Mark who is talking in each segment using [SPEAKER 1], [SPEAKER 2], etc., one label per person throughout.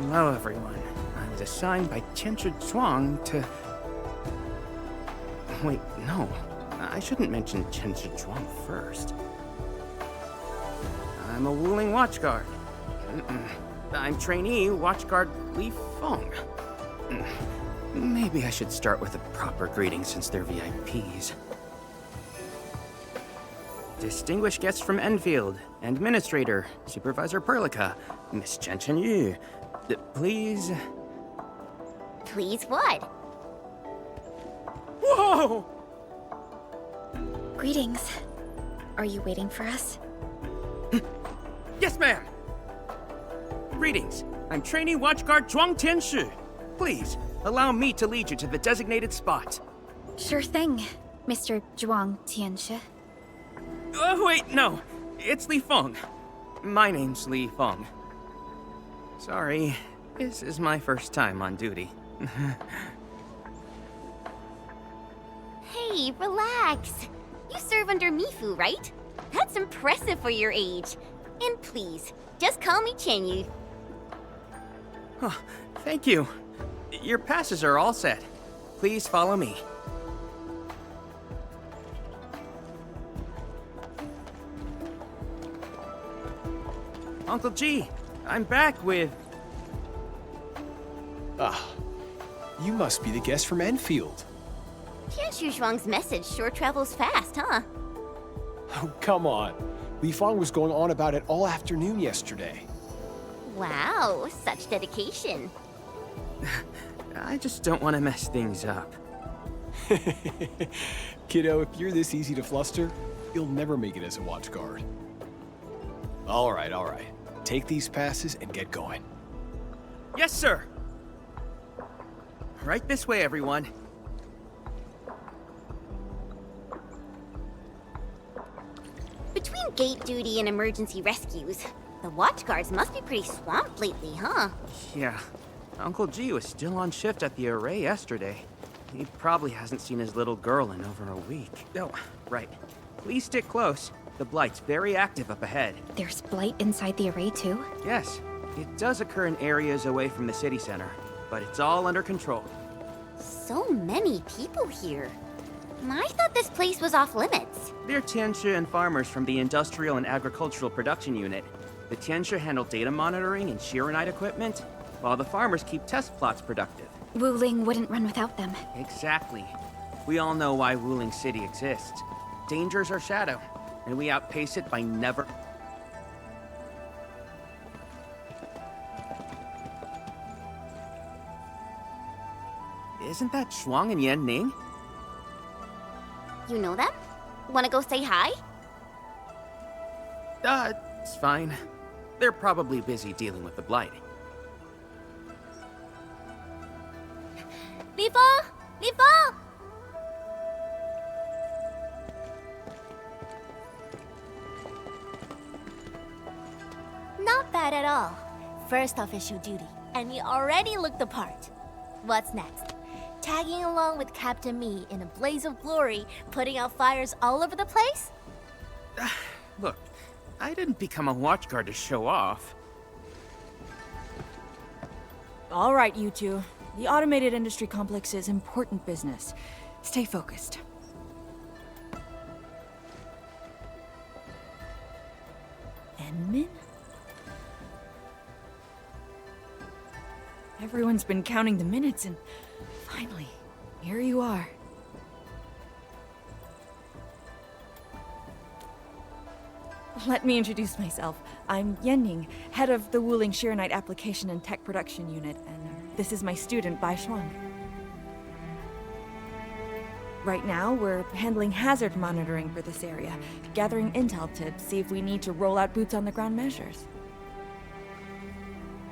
[SPEAKER 1] Hello, everyone. I was assigned by Tianchi Zhuang to... Wait, no. I shouldn't mention Tianchi Zhuang first. I'm a Wuling Watchguard. I'm trainee Watchguard Li Feng. Maybe I should start with a proper greeting since they're VIPs. Distinguished guests from Enfield, Administrator, Supervisor Perlica, Miss Chen Chen Yu. Please...
[SPEAKER 2] Please what?
[SPEAKER 1] Whoa!
[SPEAKER 3] Greetings. Are you waiting for us?
[SPEAKER 1] Yes, ma'am! Greetings. I'm trainee Watchguard Zhuang Tianshi. Please, allow me to lead you to the designated spot.
[SPEAKER 3] Sure thing, Mr. Zhuang Tianshi.
[SPEAKER 1] Oh, wait, no. It's Li Feng. My name's Li Feng. Sorry, this is my first time on duty.
[SPEAKER 2] Hey, relax. You serve under Mifu, right? That's impressive for your age. And please, just call me Chen-Yu.
[SPEAKER 1] Oh, thank you. Your passes are all set. Please follow me. Uncle G, I'm back with...
[SPEAKER 4] Ah, you must be the guest from Enfield.
[SPEAKER 2] Tianshu Zhuang's message sure travels fast, huh?
[SPEAKER 4] Oh, come on. Li Feng was going on about it all afternoon yesterday.
[SPEAKER 2] Wow, such dedication.
[SPEAKER 1] I just don't want to mess things up.
[SPEAKER 4] Kiddo, if you're this easy to fluster, you'll never make it as a watch guard. All right. Take these passes and get going.
[SPEAKER 1] Yes, sir! Right this way, everyone.
[SPEAKER 2] Between gate duty and emergency rescues, the watchguards must be pretty swamped lately, huh?
[SPEAKER 1] Yeah. Uncle G was still on shift at the array yesterday. He probably hasn't seen his little girl in over a week. Oh, right. Please stick close. The Blight's very active up ahead.
[SPEAKER 3] There's blight inside the array too?
[SPEAKER 1] Yes, it does occur in areas away from the city center, but it's all under control.
[SPEAKER 2] So many people here. I thought this place was off limits.
[SPEAKER 1] They're Tianshi and farmers from the Industrial and Agricultural Production Unit. The Tianshi handle data monitoring and Shiranite equipment, while the farmers keep test plots productive.
[SPEAKER 3] Wuling wouldn't run without them.
[SPEAKER 1] Exactly. We all know why Wuling City exists. Dangers are shadow, and we outpace it by never... Isn't that Shuang and Yan Ning?
[SPEAKER 2] You know them? Wanna go say hi?
[SPEAKER 1] It's fine. They're probably busy dealing with the Blight.
[SPEAKER 2] Li Feng! Li Feng!
[SPEAKER 5] Not bad at all. First official duty, and you already look the part. What's next? Tagging along with Captain Me in a blaze of glory, putting out fires all over the place?
[SPEAKER 1] Look, I didn't become a watchguard to show off.
[SPEAKER 6] All right, you two. The automated industry complex is important business. Stay focused. Enmin? Everyone's been counting the minutes and finally, here you are. Let me introduce myself. I'm Yenning, head of the Wuling Shiranite Application and Tech Production Unit, and this is my student, Bai Shuang. Right now, we're handling hazard monitoring for this area, gathering intel to see if we need to roll out boots-on-the-ground measures.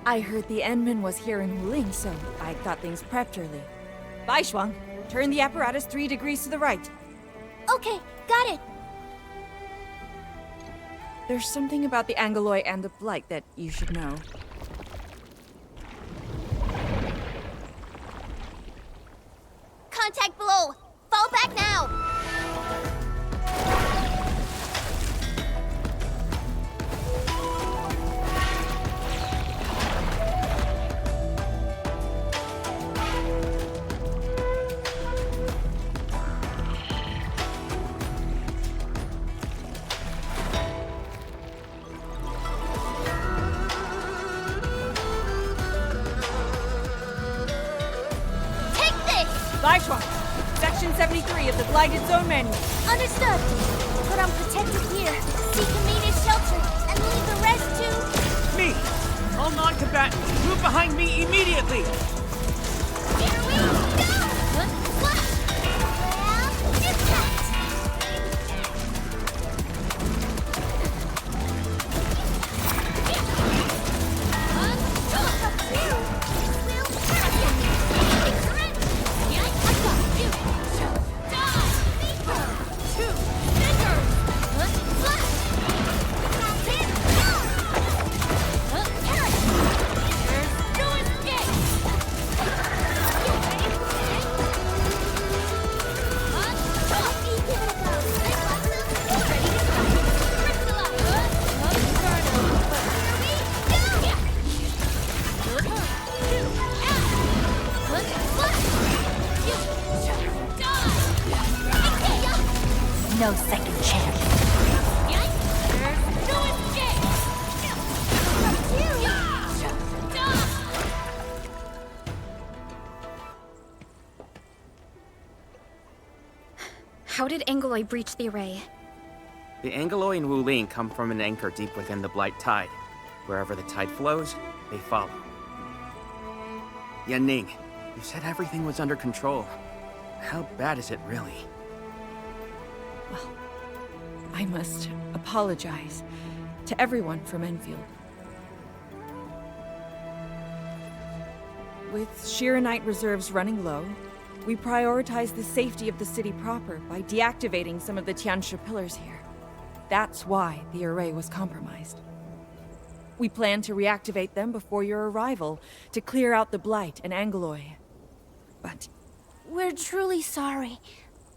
[SPEAKER 6] I heard the Enmin was here in Wuling, so I got things prepped early. Bai Shuang, turn the apparatus 3 degrees to the right.
[SPEAKER 5] Okay, got it.
[SPEAKER 6] There's something about the Angoloi and the Blight that you should know.
[SPEAKER 2] Contact below! Fall back now!
[SPEAKER 6] copy of the Blighted Zone manual.
[SPEAKER 5] Understood. Put on protective gear, seek immediate shelter, and leave the rest to...
[SPEAKER 1] Me! All non-combatants, move behind me immediately!
[SPEAKER 5] Here we go! Flash! Well, impact! No second chance.
[SPEAKER 3] How did Angeloi breach the array?
[SPEAKER 1] The Angeloi and Wuling come from an anchor deep within the Blight Tide. Wherever the tide flows, they follow. Yanning, you said everything was under control. How bad is it really?
[SPEAKER 6] Well, I must apologize to everyone from Enfield. With Shiranite reserves running low, we prioritize the safety of the city proper by deactivating some of the Tiansha pillars here. That's why the array was compromised. We plan to reactivate them before your arrival to clear out the Blight and Angeloi. But
[SPEAKER 5] We're truly sorry.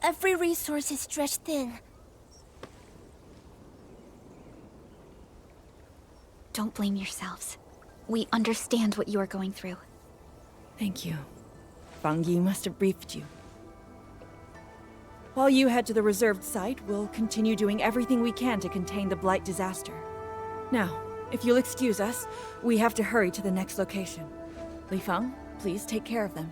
[SPEAKER 5] Every resource is stretched thin.
[SPEAKER 3] Don't blame yourselves. We understand what you are going through.
[SPEAKER 6] thank you. Fang Yi must have briefed you. While you head to the reserved site, we'll continue doing everything we can to contain the Blight disaster. Now, if you'll excuse us, we have to hurry to the next location. Li Feng, please take care of them.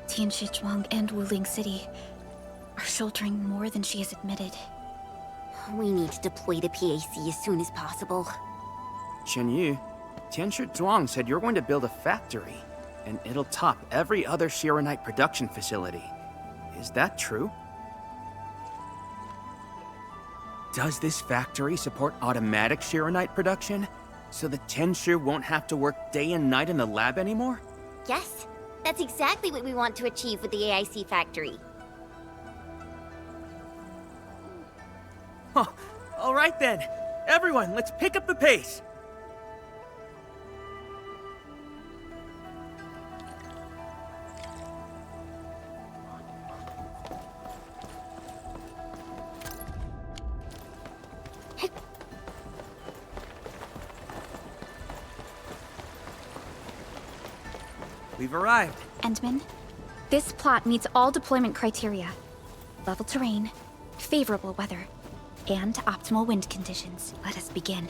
[SPEAKER 3] Tianshi Zhuang and Wuling City are sheltering more than she has admitted.
[SPEAKER 2] We need to deploy the PAC as soon as possible.
[SPEAKER 1] Chen Yu, Tianshi Zhuang said you're going to build a factory, and it'll top every other Shiranite production facility. Is that true? Does this factory support automatic Shiranite production? So the Tianshu won't have to work day and night in the lab anymore?
[SPEAKER 2] Yes, that's exactly what we want to achieve with the AIC factory.
[SPEAKER 1] Huh. All right then. Everyone, let's pick up the pace. We've arrived.
[SPEAKER 3] Endman, this plot meets all deployment criteria. Level terrain, favorable weather, and optimal wind conditions. Let us begin.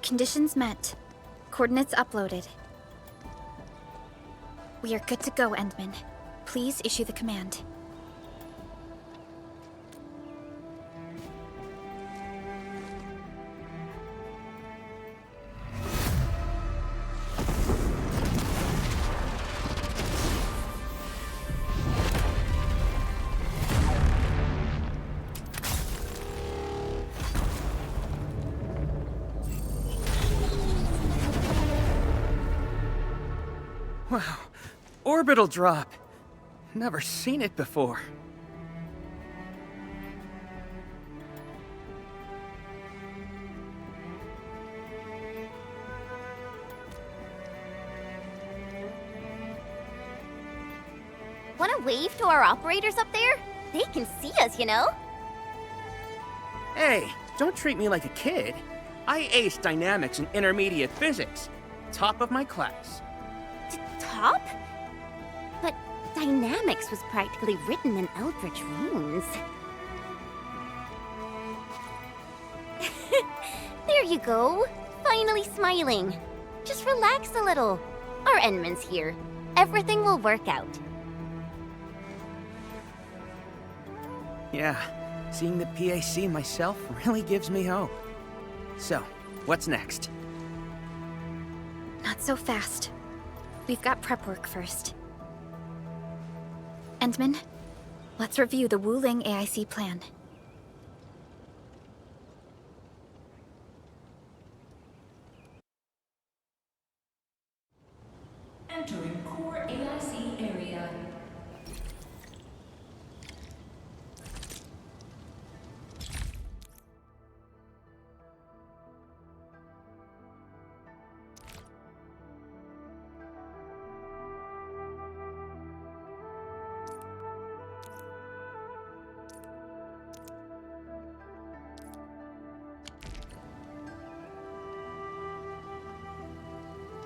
[SPEAKER 3] Conditions met. Coordinates uploaded. We are good to go, Endman. Please issue the command.
[SPEAKER 1] Wow. Orbital drop. Never seen it before.
[SPEAKER 2] Wanna wave to our operators up there? They can see us, you know?
[SPEAKER 1] Hey, don't treat me like a kid. I aced dynamics and intermediate physics. Top of my class.
[SPEAKER 2] Top? But dynamics was practically written in Eldritch runes. There you go. Finally smiling. Just relax a little. Our Endman's here. Everything will work out.
[SPEAKER 1] Yeah, seeing the PAC myself really gives me hope. So, what's next?
[SPEAKER 3] Not so fast. We've got prep work first. Endman, let's review the Wuling AIC plan.
[SPEAKER 7] Entering core AIC area.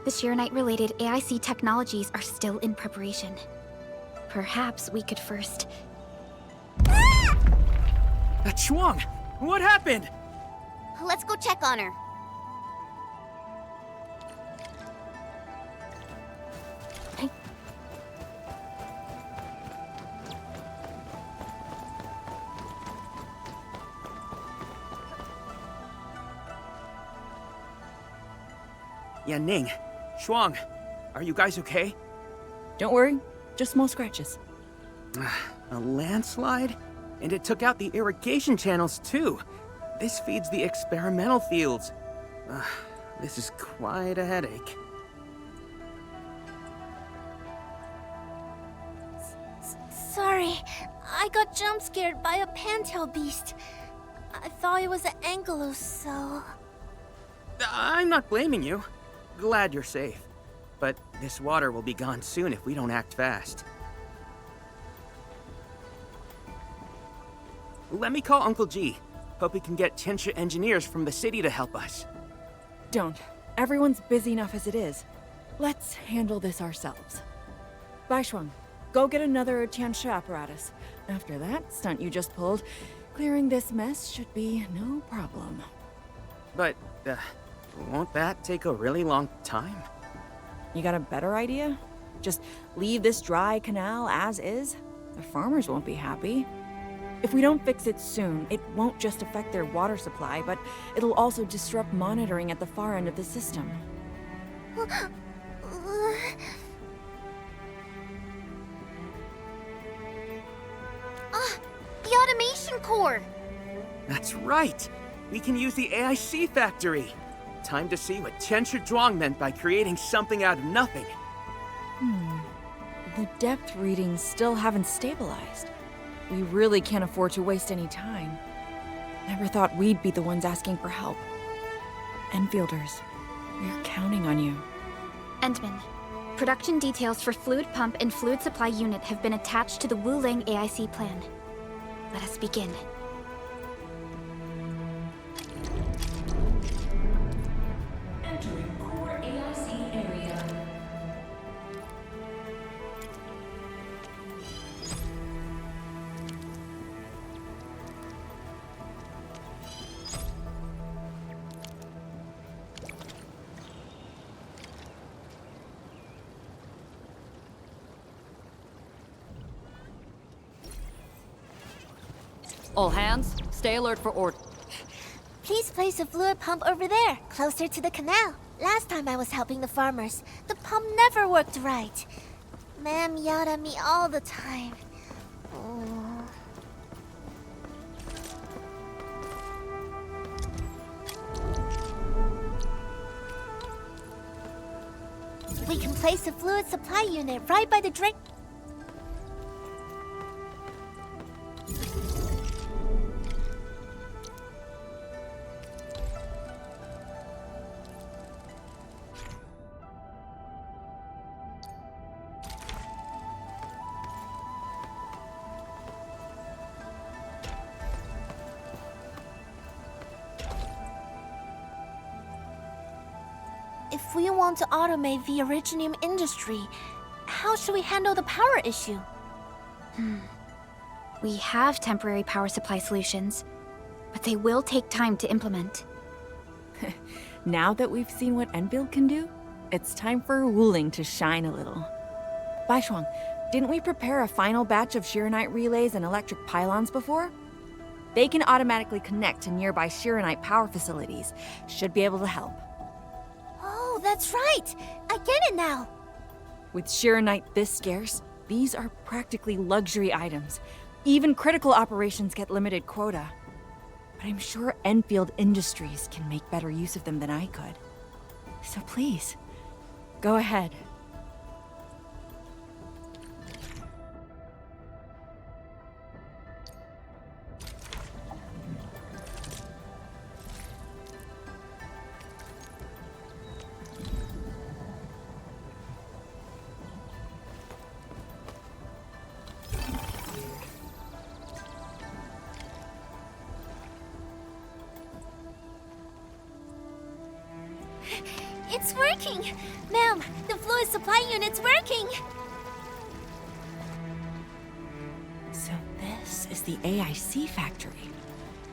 [SPEAKER 3] The Sheeranite-related AIC technologies are still in preparation. Perhaps we could first...
[SPEAKER 1] Chuang! What happened?
[SPEAKER 2] Let's go check on her.
[SPEAKER 1] Ning, Shuang, are you guys okay?
[SPEAKER 6] Don't worry, just small scratches.
[SPEAKER 1] A landslide? And it took out the irrigation channels too. This feeds the experimental fields. This is quite a headache.
[SPEAKER 5] Sorry, I got jump scared by a pantail beast. I thought it was an ankylos, so...
[SPEAKER 1] I'm not blaming you. Glad you're safe. But this water will be gone soon if we don't act fast. Let me call Uncle G. Hope we can get Tianxia engineers from the city to help us.
[SPEAKER 6] Don't. Everyone's busy enough as it is. Let's handle this ourselves. Baishuang, go get another Tianxia apparatus. After that stunt you just pulled, clearing this mess should be no problem.
[SPEAKER 1] But, won't that take a really long time?
[SPEAKER 6] You got a better idea? Just leave this dry canal as is? The farmers won't be happy. If we don't fix it soon, it won't just affect their water supply, but it'll also disrupt monitoring at the far end of the system.
[SPEAKER 2] The automation core!
[SPEAKER 1] That's right! We can use the AIC factory! Time to see what Tianxia Zhuang meant by creating something out of nothing.
[SPEAKER 6] The depth readings still haven't stabilized. We really can't afford to waste any time. Never thought we'd be the ones asking for help. Enfielders, we're counting on you.
[SPEAKER 3] Endman, production details for fluid pump and fluid supply unit have been attached to the Wuling AIC plan. Let us begin.
[SPEAKER 7] Entering core AIC area.
[SPEAKER 8] All hands, stay alert for order.
[SPEAKER 5] Please place a fluid pump over there, closer to the canal. Last time I was helping the farmers, the pump never worked right. Ma'am yelled at me all the time. Oh. We can place a fluid supply unit right by the drain. If we want to automate the originium industry, how should we handle the power issue?
[SPEAKER 3] We have temporary power supply solutions, but they will take time to implement.
[SPEAKER 6] Now that we've seen what Enfield can do, it's time for Wuling to shine a little. Baishuang, didn't we prepare a final batch of Shiranite relays and electric pylons before? They can automatically connect to nearby Shiranite power facilities. Should be able to help.
[SPEAKER 5] Oh, that's right! I get it now!
[SPEAKER 6] With Shiranite this scarce, these are practically luxury items. Even critical operations get limited quota. But I'm sure Enfield Industries can make better use of them than I could. So please, go ahead.
[SPEAKER 5] It's working! Ma'am, the fluid supply unit's working!
[SPEAKER 6] So this is the AIC factory.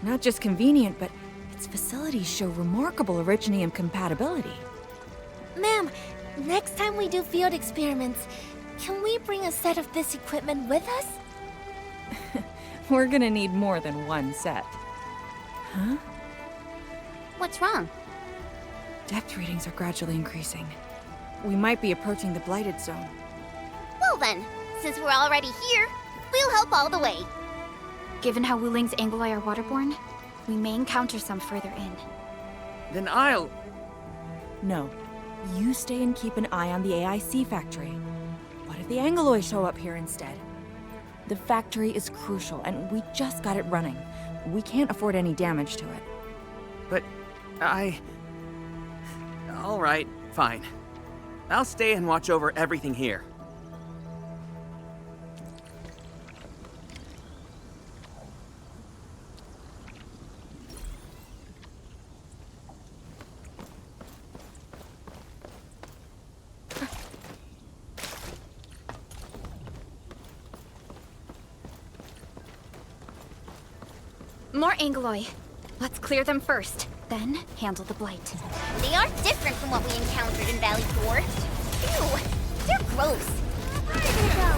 [SPEAKER 6] Not just convenient, but its facilities show remarkable originium compatibility.
[SPEAKER 5] Ma'am, next time we do field experiments, can we bring a set of this equipment with us?
[SPEAKER 6] We're gonna need more than one set. Huh?
[SPEAKER 2] What's wrong?
[SPEAKER 6] Depth readings are gradually increasing. We might be approaching the blighted zone.
[SPEAKER 2] Well then, since we're already here, we'll help all the way.
[SPEAKER 3] Given how Wuling's Angolai are waterborne, we may encounter some further in.
[SPEAKER 1] Then I'll...
[SPEAKER 6] No. You stay and keep an eye on the AIC factory. What if the Angoloi show up here instead? The factory is crucial, and we just got it running. We can't afford any damage to it.
[SPEAKER 1] But all right, fine. I'll stay and watch over everything here.
[SPEAKER 3] More Angoloi. Let's clear them first, then handle the blight.
[SPEAKER 2] They are different from what we encountered in Valley 4. Ew, they're gross.
[SPEAKER 5] There they go!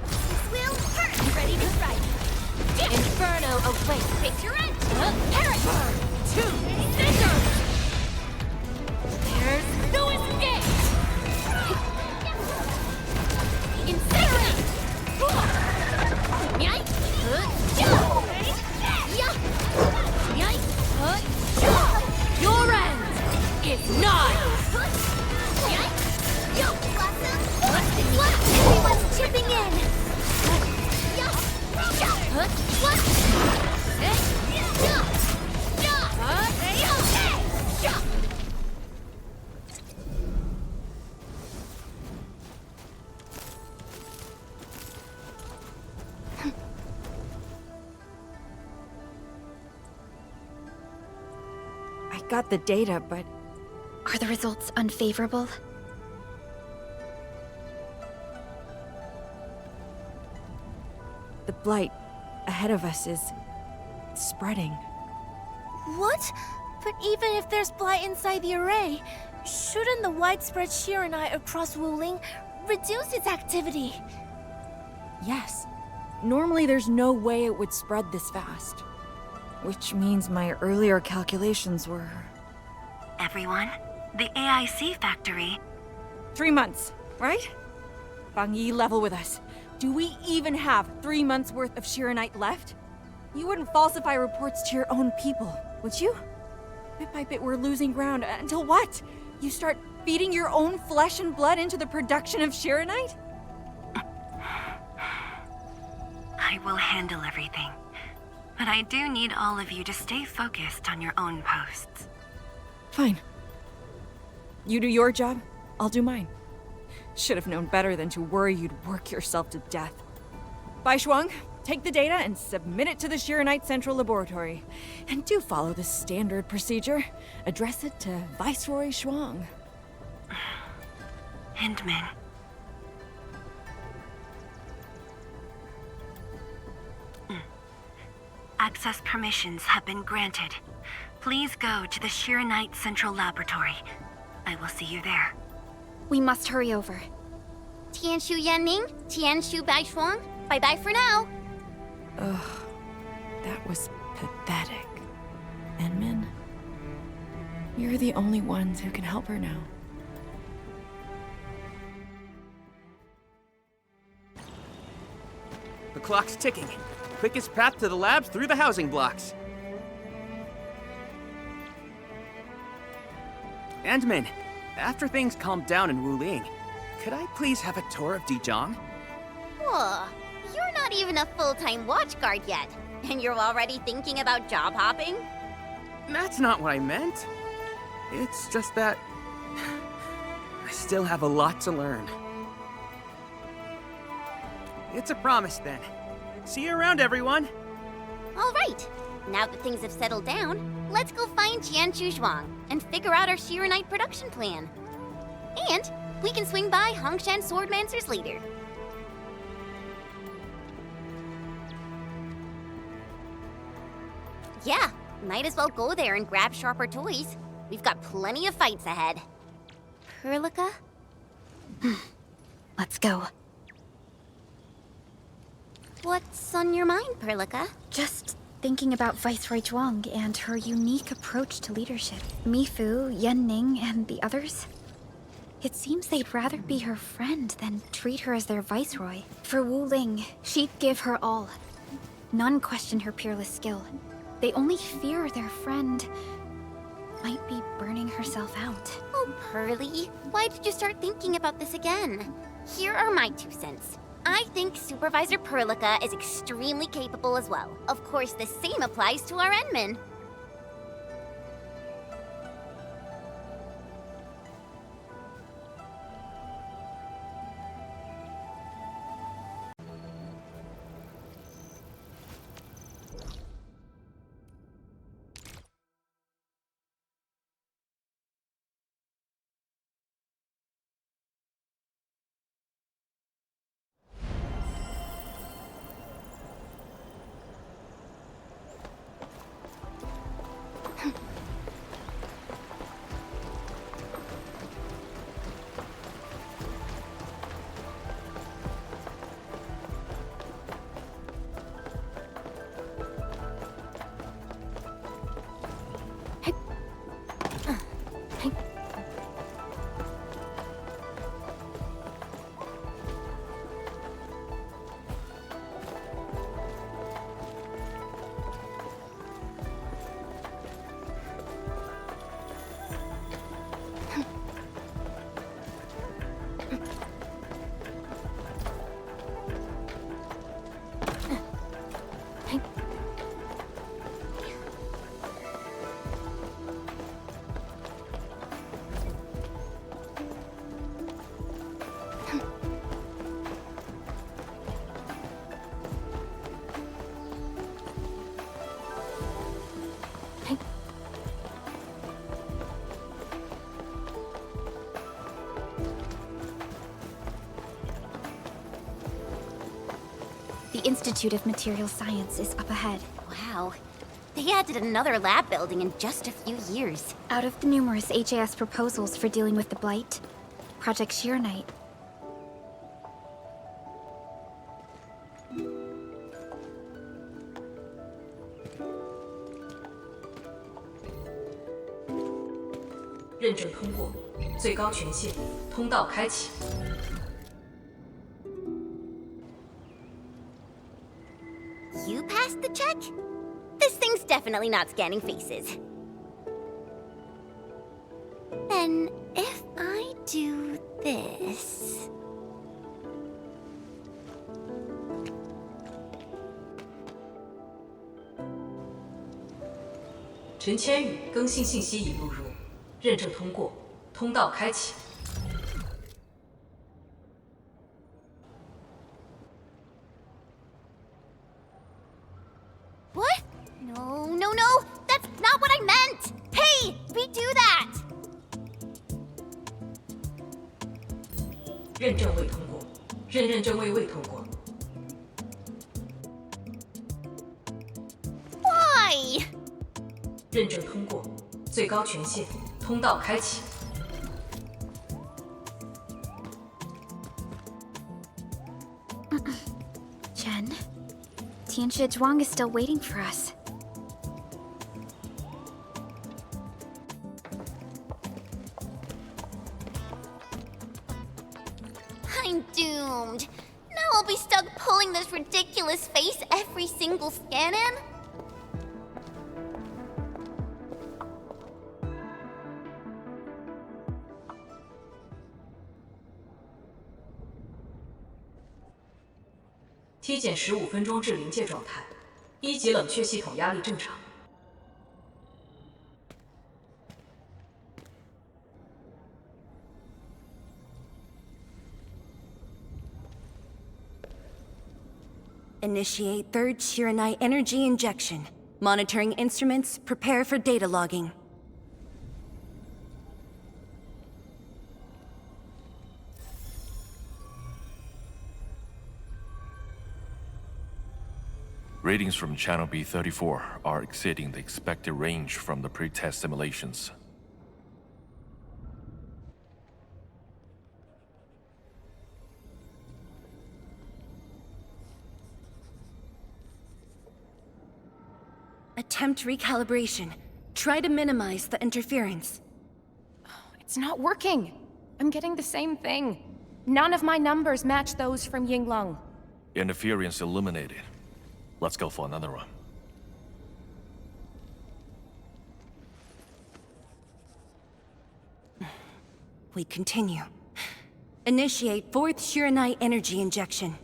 [SPEAKER 5] This will hurt!
[SPEAKER 2] Ready to strike.
[SPEAKER 5] Inferno awaits!
[SPEAKER 2] Fix your end. Parrot.
[SPEAKER 5] Two scissors! There's no escape!
[SPEAKER 2] Incinerate. Yike.
[SPEAKER 5] Your end is nigh! Everyone's chipping in!
[SPEAKER 6] I got the data, but
[SPEAKER 3] Are the results unfavorable?
[SPEAKER 6] the blight ahead of us is spreading.
[SPEAKER 5] What? But even if there's blight inside the array, shouldn't the widespread Shiranite across Wuling reduce its activity?
[SPEAKER 6] Yes. Normally there's no way it would spread this fast. Which means my earlier calculations were...
[SPEAKER 9] Everyone, the AIC factory.
[SPEAKER 6] 3 months, right? Bang Yi, level with us. Do we even have 3 months worth of Shiranite left? You wouldn't falsify reports to your own people, would you? Bit by bit we're losing ground, until what? You start feeding your own flesh and blood into the production of Shiranite?
[SPEAKER 9] I will handle everything. But I do need all of you to stay focused on your own posts.
[SPEAKER 6] Fine. You do your job, I'll do mine. Should have known better than to worry you'd work yourself to death. Baishuang, take the data and submit it to the Shiranite Central Laboratory. And do follow the standard procedure. Address it to Viceroy Shuang.
[SPEAKER 9] Hindman, access permissions have been granted. Please go to the Arknights Central Laboratory. I will see you there.
[SPEAKER 3] We must hurry over.
[SPEAKER 2] Tianshu Yanning, Tianshu Baishuang, bye-bye for now.
[SPEAKER 6] Ugh, that was pathetic. Enmin, you're the only ones who can help her now.
[SPEAKER 1] The clock's ticking. Quickest path to the labs through the housing blocks. Endman, after things calm down in Wuling, could I please have a tour of Dijiang?
[SPEAKER 2] Whoa, you're not even a full-time watch guard yet, and you're already thinking about job hopping?
[SPEAKER 1] That's not what I meant. It's just that I still have a lot to learn. It's a promise then. See you around, everyone.
[SPEAKER 2] All right, now that things have settled down, let's go find Tianshu Zhuang and figure out our Arknight production plan. And we can swing by Hongshan Swordmancer's later. Yeah, might as well go there and grab sharper toys. We've got plenty of fights ahead. Perlica?
[SPEAKER 3] Let's go.
[SPEAKER 2] What's on your mind, Perlica?
[SPEAKER 3] Just thinking about Viceroy Zhuang and her unique approach to leadership. Mifu, Yanning, and the others. It seems they'd rather be her friend than treat her as their viceroy. For Wu Ling, she'd give her all. None question her peerless skill. They only fear their friend might be burning herself out.
[SPEAKER 2] Oh, Pearly, why did you start thinking about this again? Here are my 2 cents. I think Supervisor Perlica is extremely capable as well. Of course, the same applies to our Enman.
[SPEAKER 3] The Institute of Material Science is up ahead.
[SPEAKER 2] Wow, they added another lab building in just a few years.
[SPEAKER 3] Out of the numerous HAS proposals for dealing with the Blight, Project Arknight.
[SPEAKER 7] 认证通过，最高权限，通道开启。
[SPEAKER 2] You passed the check? This thing's definitely not scanning faces. Then, if I do this...
[SPEAKER 7] 陈千羽更新信息已录入，认证通过，通道开启。
[SPEAKER 2] What? No, no, no! That's not what I meant! Hey! Redo that!
[SPEAKER 7] 认证未通过，认证未通过。
[SPEAKER 2] Why?
[SPEAKER 7] 认证通过，最高权限，通道开启。
[SPEAKER 3] Jen, Tianxia Zhuang is still waiting for us.
[SPEAKER 2] I'm doomed. Now I'll be stuck pulling this ridiculous face every single scan-in?
[SPEAKER 7] T 减15分钟至临界状态，1级冷却系统压力正常。
[SPEAKER 9] Initiate third Chironite energy injection. Monitoring instruments, prepare for data logging.
[SPEAKER 10] Readings from Channel B34 are exceeding the expected range from the pre-test simulations.
[SPEAKER 9] Attempt recalibration. Try to minimize the interference.
[SPEAKER 11] It's not working. I'm getting the same thing. None of my numbers match those from Yinglong.
[SPEAKER 10] Interference eliminated. Let's go for another run.
[SPEAKER 9] We continue. Initiate fourth Chironite energy injection.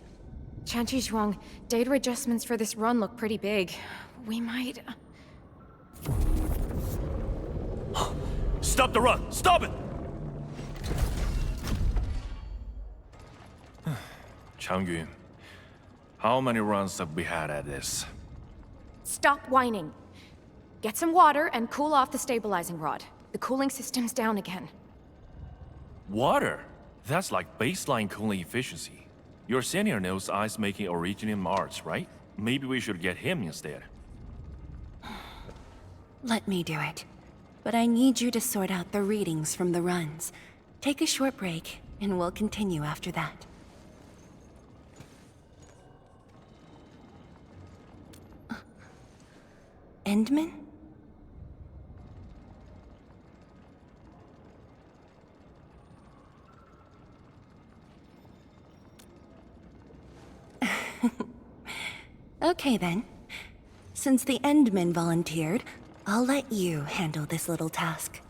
[SPEAKER 11] Tianxia Zhuang, data adjustments for this run look pretty big. We might...
[SPEAKER 10] Stop the run! Stop it! Changyun, how many runs have we had at this?
[SPEAKER 11] Stop whining. Get some water and cool off the stabilizing rod. The cooling system's down again.
[SPEAKER 10] Water? That's like baseline cooling efficiency. Your senior knows ice-making originating Mars, right? Maybe we should get him instead.
[SPEAKER 9] Let me do it. But I need you to sort out the readings from the runs. Take a short break, and we'll continue after that. Endman? Okay then. Since the Endman volunteered, I'll let you handle this little task.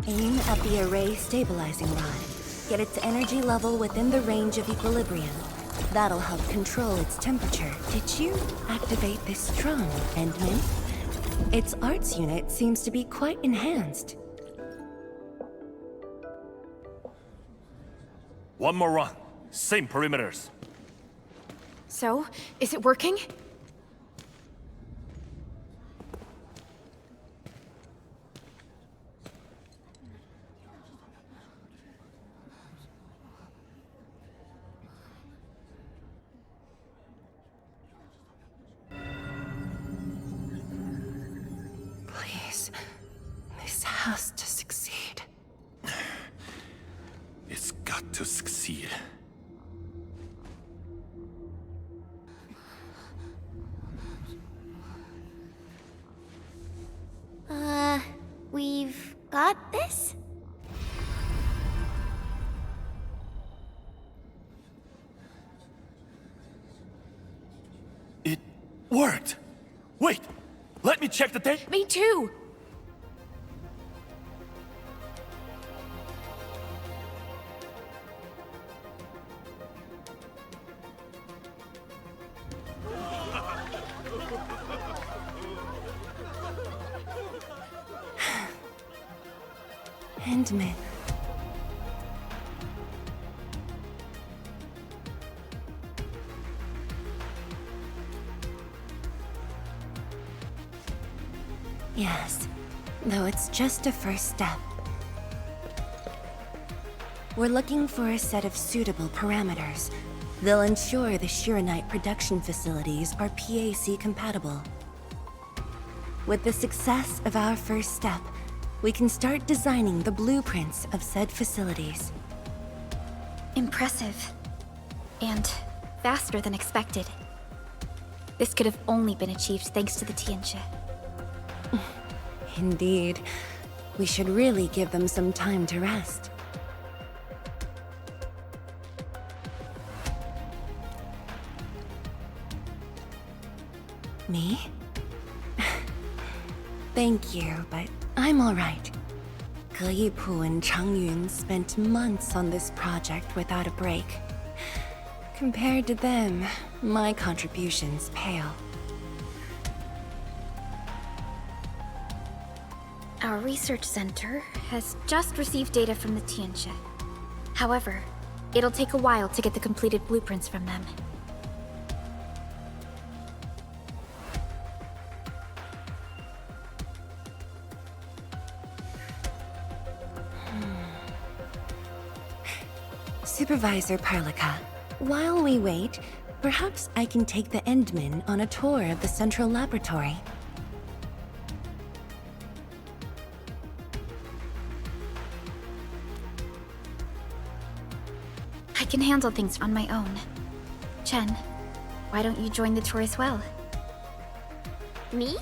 [SPEAKER 9] Aim at the array stabilizing rod. Get its energy level within the range of equilibrium. That'll help control its temperature. Did you activate this drum, Endman? Its arts unit seems to be quite enhanced.
[SPEAKER 10] One more run. Same perimeters.
[SPEAKER 11] So, is it working?
[SPEAKER 9] Please, this has to succeed.
[SPEAKER 10] It's got to succeed.
[SPEAKER 2] We've got this?
[SPEAKER 10] It worked! Wait! Let me check the data!
[SPEAKER 11] Me too!
[SPEAKER 9] Endman. Yes, though it's just a first step. We're looking for a set of suitable parameters. They'll ensure the Shiranite production facilities are PAC compatible. With the success of our first step, we can start designing the blueprints of said facilities.
[SPEAKER 3] Impressive. And faster than expected. This could have only been achieved thanks to the Tianxia.
[SPEAKER 9] Indeed. We should really give them some time to rest. Me? Thank you, but I'm alright. Ge Yipu and Changyun spent months on this project without a break. Compared to them, my contributions pale.
[SPEAKER 3] Our research center has just received data from the Tianxia. However, it'll take a while to get the completed blueprints from them.
[SPEAKER 9] Supervisor Perlica, while we wait, perhaps I can take the Endmen on a tour of the central laboratory.
[SPEAKER 3] I can handle things on my own. Chen, why don't you join the tour as well?
[SPEAKER 2] Me?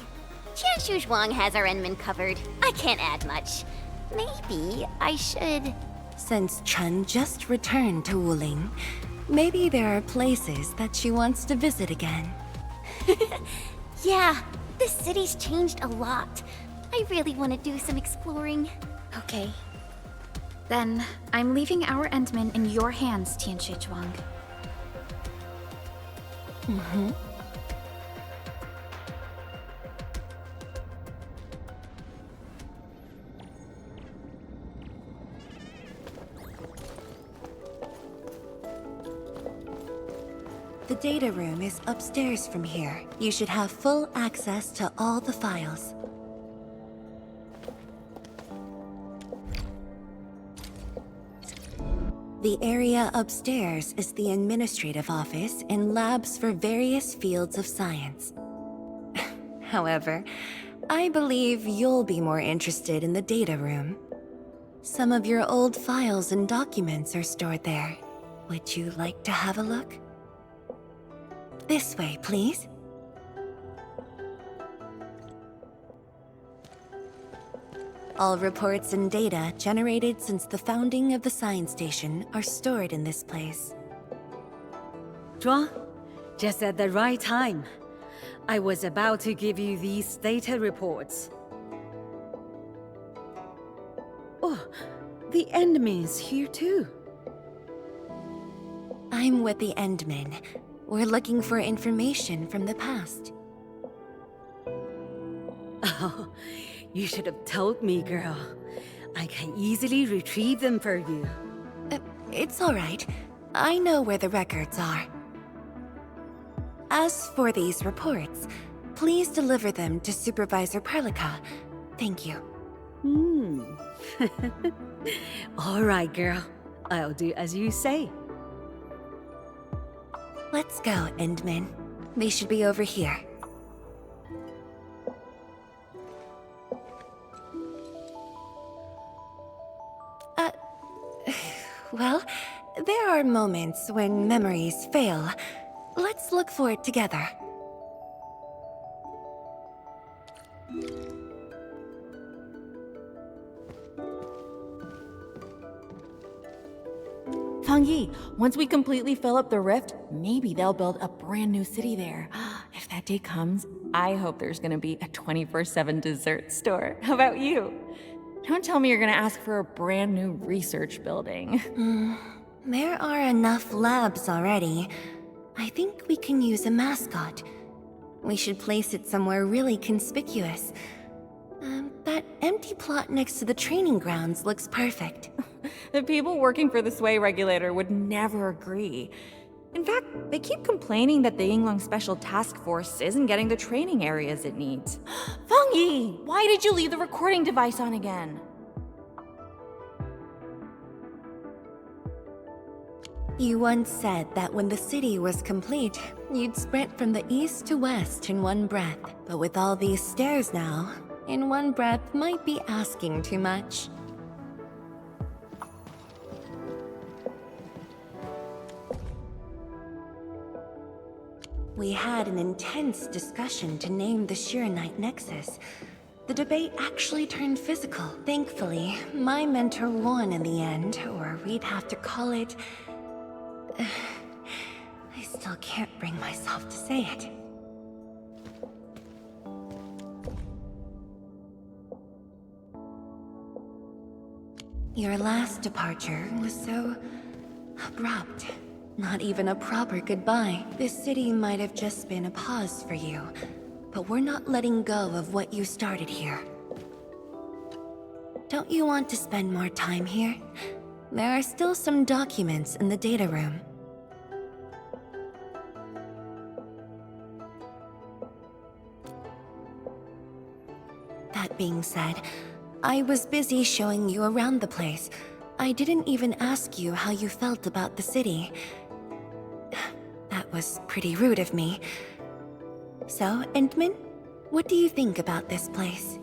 [SPEAKER 2] Qianshu Zhuang has our Enman covered. I can't add much. Maybe I should...
[SPEAKER 9] Since Chen just returned to Wuling, maybe there are places that she wants to visit again.
[SPEAKER 2] Yeah, this city's changed a lot. I really want to do some exploring.
[SPEAKER 3] Okay. Then, I'm leaving our Endman in your hands, Tianxia Zhuang.
[SPEAKER 9] Mm-hmm. The data room is upstairs from here. You should have full access to all the files. The area upstairs is the administrative office and labs for various fields of science. However, I believe you'll be more interested in the data room. Some of your old files and documents are stored there. Would you like to have a look? This way, please. All reports and data generated since the founding of the science station are stored in this place.
[SPEAKER 12] Zhuang, just at the right time. I was about to give you these data reports. Oh, the Endman's here too.
[SPEAKER 9] I'm with the Endmen. We're looking for information from the past.
[SPEAKER 12] Oh, you should have told me, girl. I can easily retrieve them for you.
[SPEAKER 9] It's all right. I know where the records are. As for these reports, please deliver them to Supervisor Perlica. Thank you.
[SPEAKER 12] All right, girl. I'll do as you say.
[SPEAKER 9] Let's go, Endman. They should be over here. Well, there are moments when memories fail. Let's look for it together.
[SPEAKER 11] Fang Yi, once we completely fill up the rift, maybe they'll build a brand new city there. If that day comes, I hope there's gonna be a 24/7 dessert store. How about you? Don't tell me you're gonna ask for a brand new research building.
[SPEAKER 9] There are enough labs already. I think we can use a mascot. We should place it somewhere really conspicuous. That empty plot next to the training grounds looks perfect.
[SPEAKER 11] The people working for the Sway Regulator would never agree.
[SPEAKER 6] In fact, they keep complaining that the Yinglong Special Task Force isn't getting the training areas it needs. Feng Yi, why did you leave the recording device on again?
[SPEAKER 9] You once said that when the city was complete, you'd sprint from the east to west in one breath. But with all these stairs now, in one breath might be asking too much. We had an intense discussion to name the Shiranite Nexus. The debate actually turned physical. Thankfully, my mentor won in the end, or we'd have to call it... I still can't bring myself to say it. Your last departure was so... abrupt. Not even a proper goodbye. This city might have just been a pause for you, but we're not letting go of what you started here. Don't you want to spend more time here? There are still some documents in the data room. That being said, I was busy showing you around the place. I didn't even ask you how you felt about the city. That was pretty rude of me. So, Endman, what do you think about this place?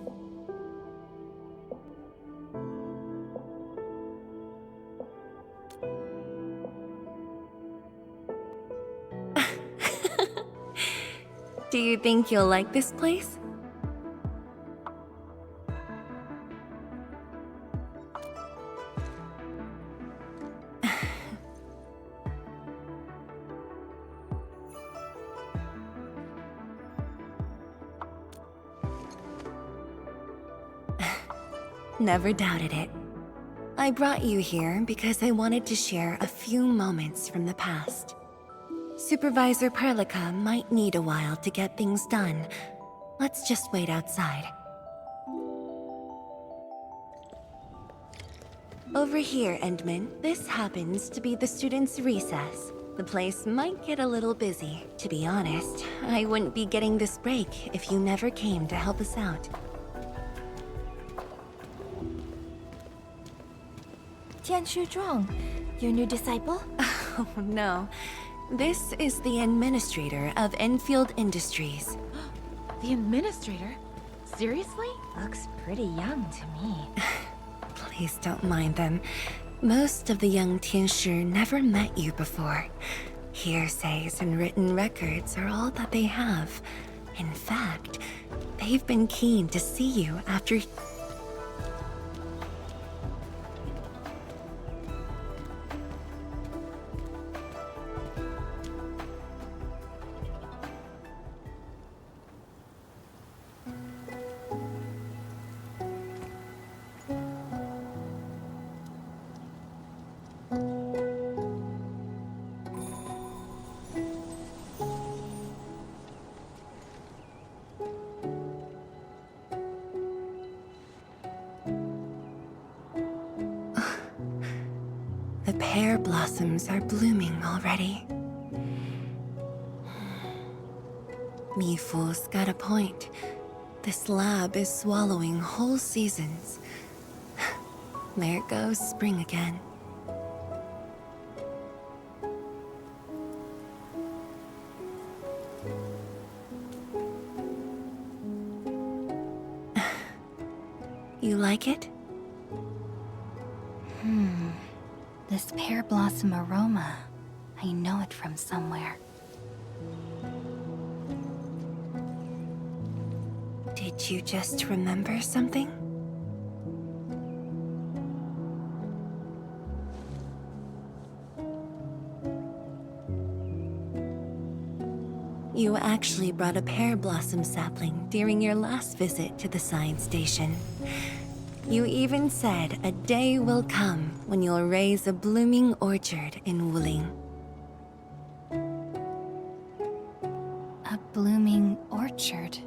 [SPEAKER 9] Do you think you'll like this place? Never doubted it. I brought you here because I wanted to share a few moments from the past. Supervisor Perlica might need a while to get things done. Let's just wait outside. Over here, Endman, this happens to be the students' recess. The place might get a little busy. To be honest, I wouldn't be getting this break if you never came to help us out.
[SPEAKER 5] Tianshu Zhuang, your new disciple?
[SPEAKER 9] Oh no. This is the administrator of Enfield Industries.
[SPEAKER 11] The administrator? Seriously?
[SPEAKER 5] Looks pretty young to me.
[SPEAKER 9] Please don't mind them. Most of the young Tianshi never met you before. Hearsays and written records are all that they have. In fact, they've been keen to see you after... The pear blossoms are blooming already. Mifu's got a point. This lab is swallowing whole seasons. There goes spring again. You like it?
[SPEAKER 3] This pear blossom aroma. I know it from somewhere.
[SPEAKER 9] Did you just remember something? You actually brought a pear blossom sapling during your last visit to the science station. You even said a day will come when you'll raise a blooming orchard in Wuling.
[SPEAKER 3] A blooming orchard.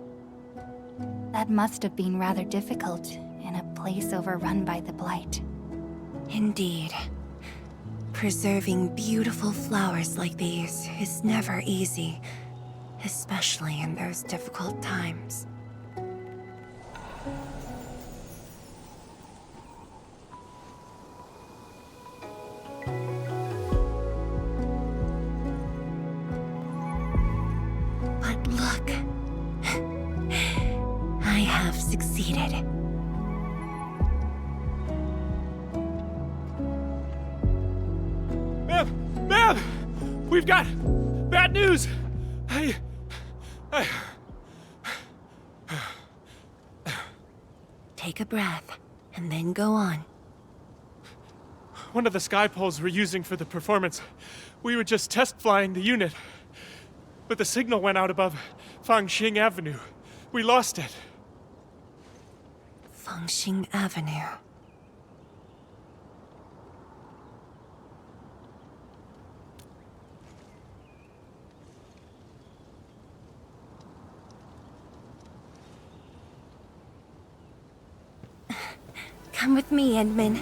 [SPEAKER 3] That must have been rather difficult in a place overrun by the Blight.
[SPEAKER 9] Indeed. Preserving beautiful flowers like these is never easy, especially in those difficult times. But look, I have succeeded.
[SPEAKER 13] Ma'am! We've got bad news!
[SPEAKER 9] Take a breath, and then go on.
[SPEAKER 13] One of the sky poles we're using for the performance, we were just test flying the unit. But the signal went out above Fangxing Avenue. We lost it.
[SPEAKER 9] Fangxing Avenue. Come with me, Endman.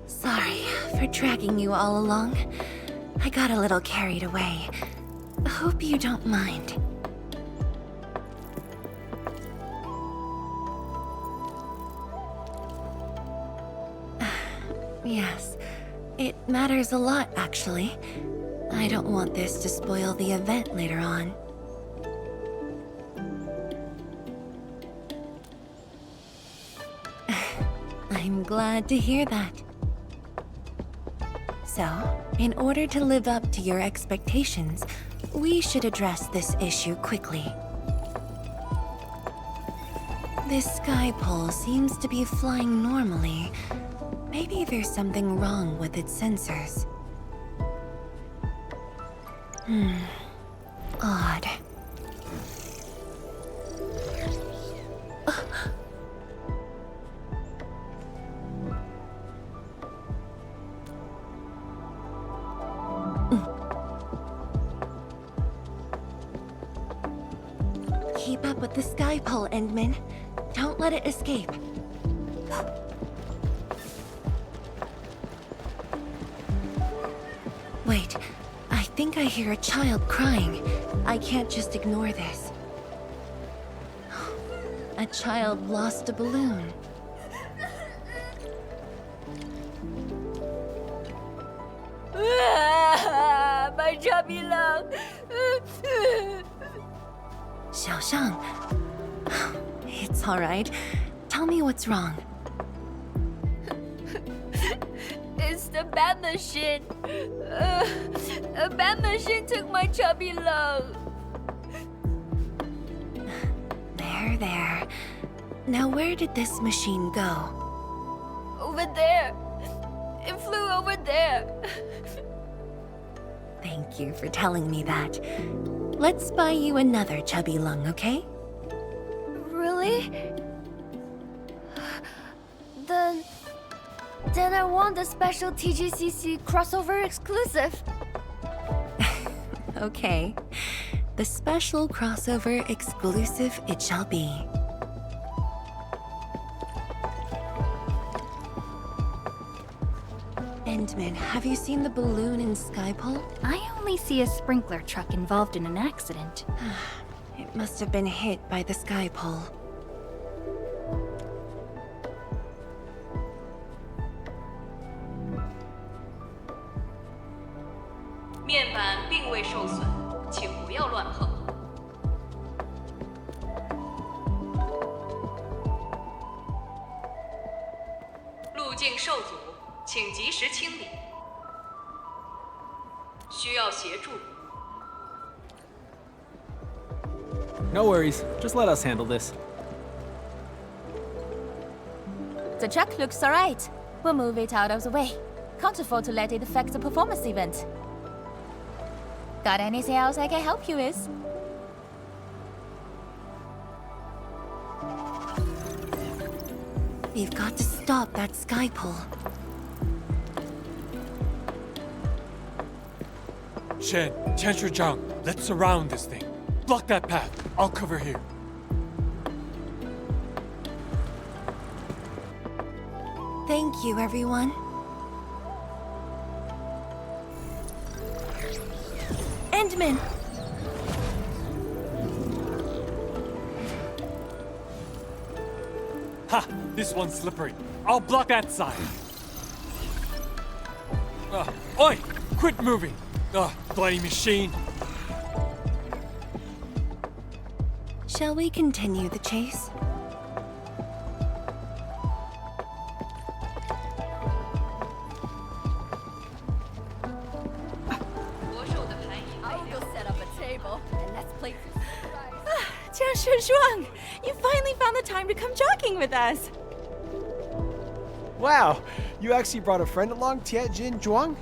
[SPEAKER 9] Sorry for dragging you all along. I got a little carried away. Hope you don't mind. Yes, it matters a lot, actually. I don't want this to spoil the event later on. I'm glad to hear that. So, in order to live up to your expectations, we should address this issue quickly. This sky pole seems to be flying normally. Maybe there's something wrong with its sensors. Odd. Keep up with the sky pole, Endman. Don't let it escape. Wait, I think I hear a child crying. I can't just ignore this. A child lost a balloon.
[SPEAKER 11] My chubby lung.
[SPEAKER 9] Xiaoshang. It's all right. Tell me what's wrong.
[SPEAKER 11] It's the bat machine. A bat machine took my chubby lung.
[SPEAKER 9] There. Now where did this machine go?
[SPEAKER 11] Over there. It flew over there.
[SPEAKER 9] Thank you for telling me that. Let's buy you another chubby lung, okay?
[SPEAKER 11] Really? Then I want the special TGCC crossover exclusive.
[SPEAKER 9] Okay. The special crossover exclusive it shall be. Endman, have you seen the balloon in Skypole?
[SPEAKER 3] I only see a sprinkler truck involved in an accident.
[SPEAKER 9] It must have been hit by the Skypole.
[SPEAKER 7] 面板并未受损，请不要乱碰。路径受阻，请及时清理。需要协助。
[SPEAKER 14] No worries. Just let us handle this.
[SPEAKER 11] The truck looks alright. We'll move it out of the way. Can't afford to let it affect the performance event. Got anything else I can help you with?
[SPEAKER 9] We've got to stop that sky pole.
[SPEAKER 13] Shen, Chancellor Zhang, let's surround this thing. Block that path. I'll cover here.
[SPEAKER 9] Thank you, everyone. Endman!
[SPEAKER 13] Ha! This one's slippery. I'll block that side. Oi! Quit moving! Bloody machine!
[SPEAKER 9] Shall we continue the chase?
[SPEAKER 8] I'll go set up a table and let's play.
[SPEAKER 11] Jianshu Zhuang, you finally found the time to come jogging with us.
[SPEAKER 4] Wow, you actually brought a friend along, Tianjin Zhuang?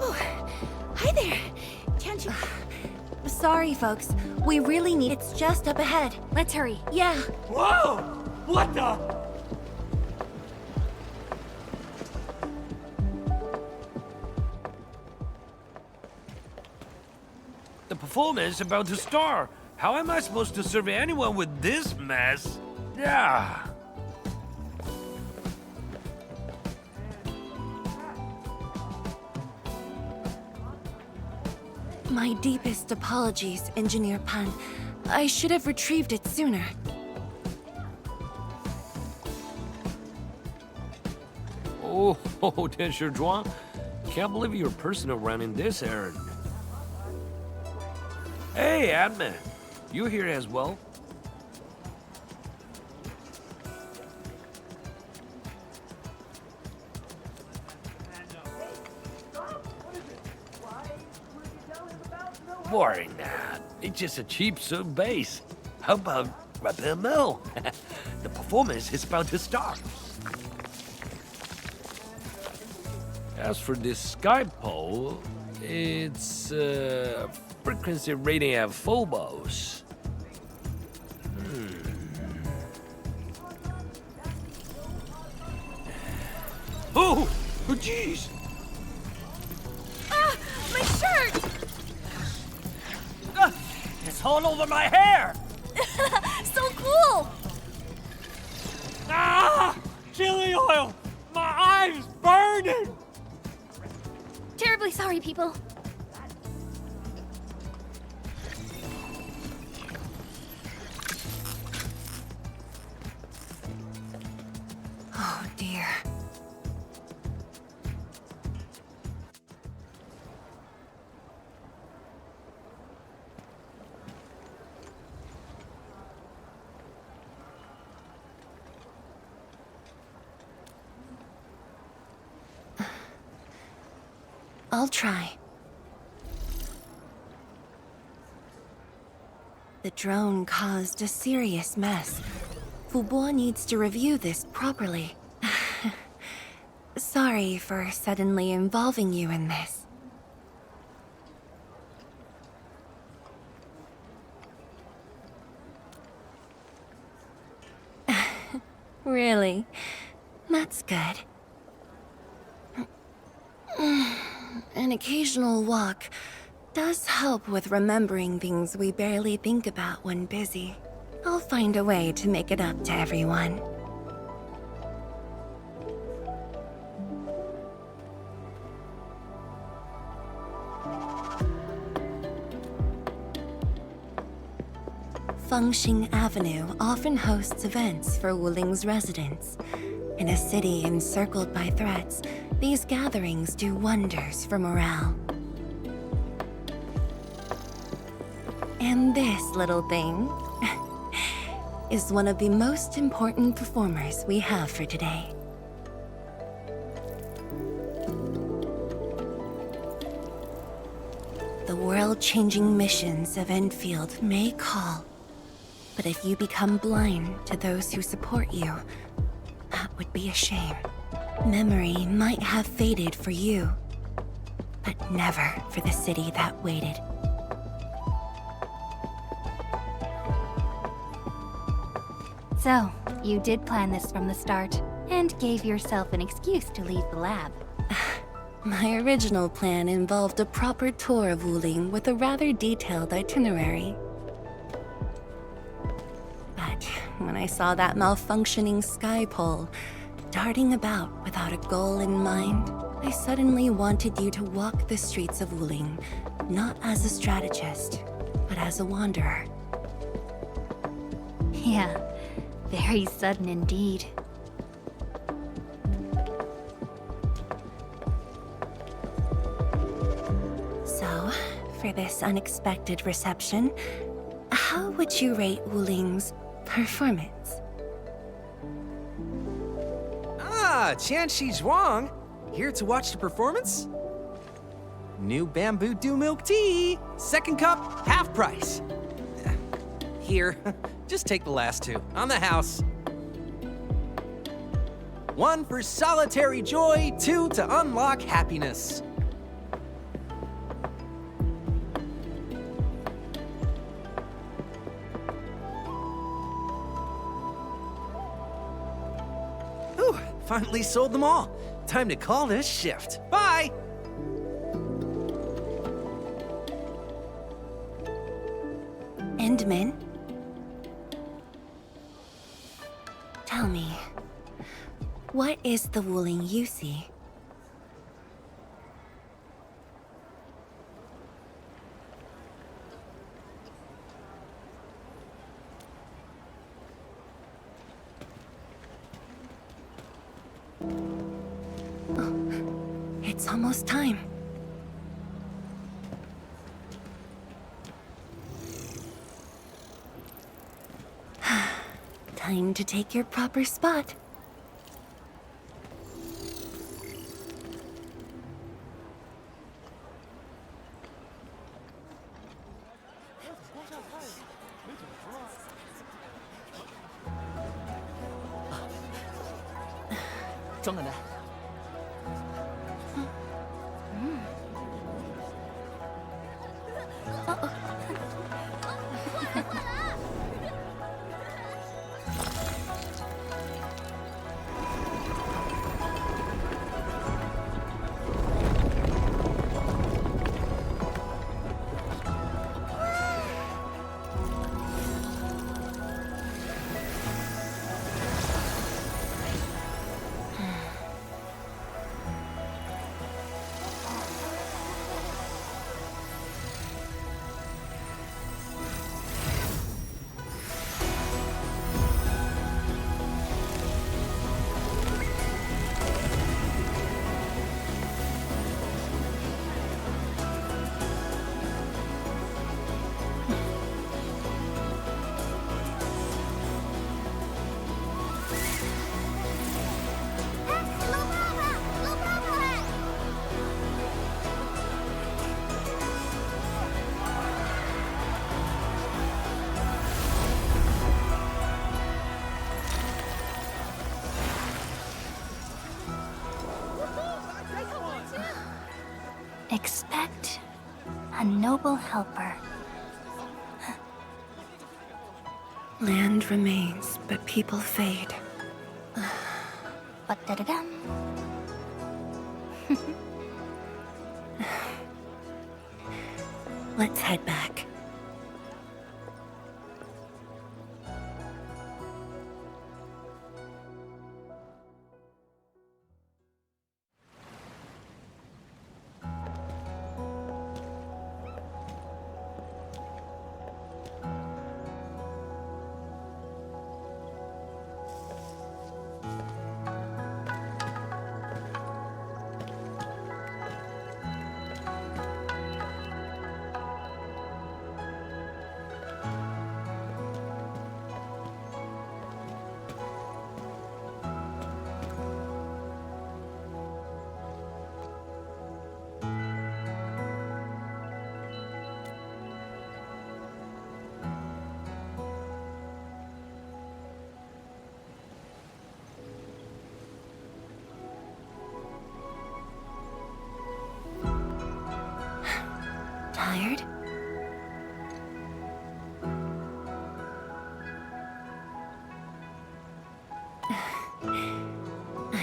[SPEAKER 9] Oh, hi there. Tianjin. Sorry, folks. We really need. It's just up ahead.
[SPEAKER 2] Let's hurry.
[SPEAKER 9] Yeah.
[SPEAKER 13] Whoa! What the?
[SPEAKER 15] The performance is about to start. How am I supposed to serve anyone with this mess? Yeah.
[SPEAKER 9] My deepest apologies, Engineer Pan. I should have retrieved it sooner.
[SPEAKER 15] Oh, Chancellor Zhuang. Can't believe you're personal running this errand. Hey, admin. You here as well? Boring that. It's just a cheap soup base. How about Rapid Mill? The performance is about to start. As for this sky pole, it's frequency rating at phobos. Oh, jeez!
[SPEAKER 11] Ah, my shirt!
[SPEAKER 15] It's all over my hair!
[SPEAKER 11] So cool!
[SPEAKER 13] Ah! Chili oil! My eyes burning!
[SPEAKER 2] Terribly sorry, people.
[SPEAKER 9] Oh dear. I'll try. The drone caused a serious mess. Fubo needs to review this properly. Sorry for suddenly involving you in this. Really? That's good. An occasional walk does help with remembering things we barely think about when busy. I'll find a way to make it up to everyone. Fengxing Avenue often hosts events for Wuling's residents. In a city encircled by threats, these gatherings do wonders for morale. And this little thing is one of the most important performers we have for today. The world-changing missions of Endfield may call, but if you become blind to those who support you, that would be a shame. Memory might have faded for you, but never for the city that waited.
[SPEAKER 3] So, you did plan this from the start, and gave yourself an excuse to leave the lab.
[SPEAKER 9] My original plan involved a proper tour of Wuling with a rather detailed itinerary. But when I saw that malfunctioning sky pole, darting about without a goal in mind, I suddenly wanted you to walk the streets of Wuling, not as a strategist, but as a wanderer.
[SPEAKER 3] Yeah, very sudden indeed.
[SPEAKER 9] So, for this unexpected reception, how would you rate Wuling's performance?
[SPEAKER 16] Ah, Qianxi Zhuang! Here to watch the performance? New bamboo dew milk tea! Second cup, half price. Here, just take the last two, on the house. One for solitary joy, two to unlock happiness. Whew, finally sold them all. Time to call this shift. Bye!
[SPEAKER 9] Endman? Tell me, what is the Wuling you see? Oh, it's almost time. Time to take your proper spot.
[SPEAKER 3] Expect a noble helper.
[SPEAKER 9] Land remains, but people fade.
[SPEAKER 3] Ba-da-da-dum.
[SPEAKER 9] Let's head back.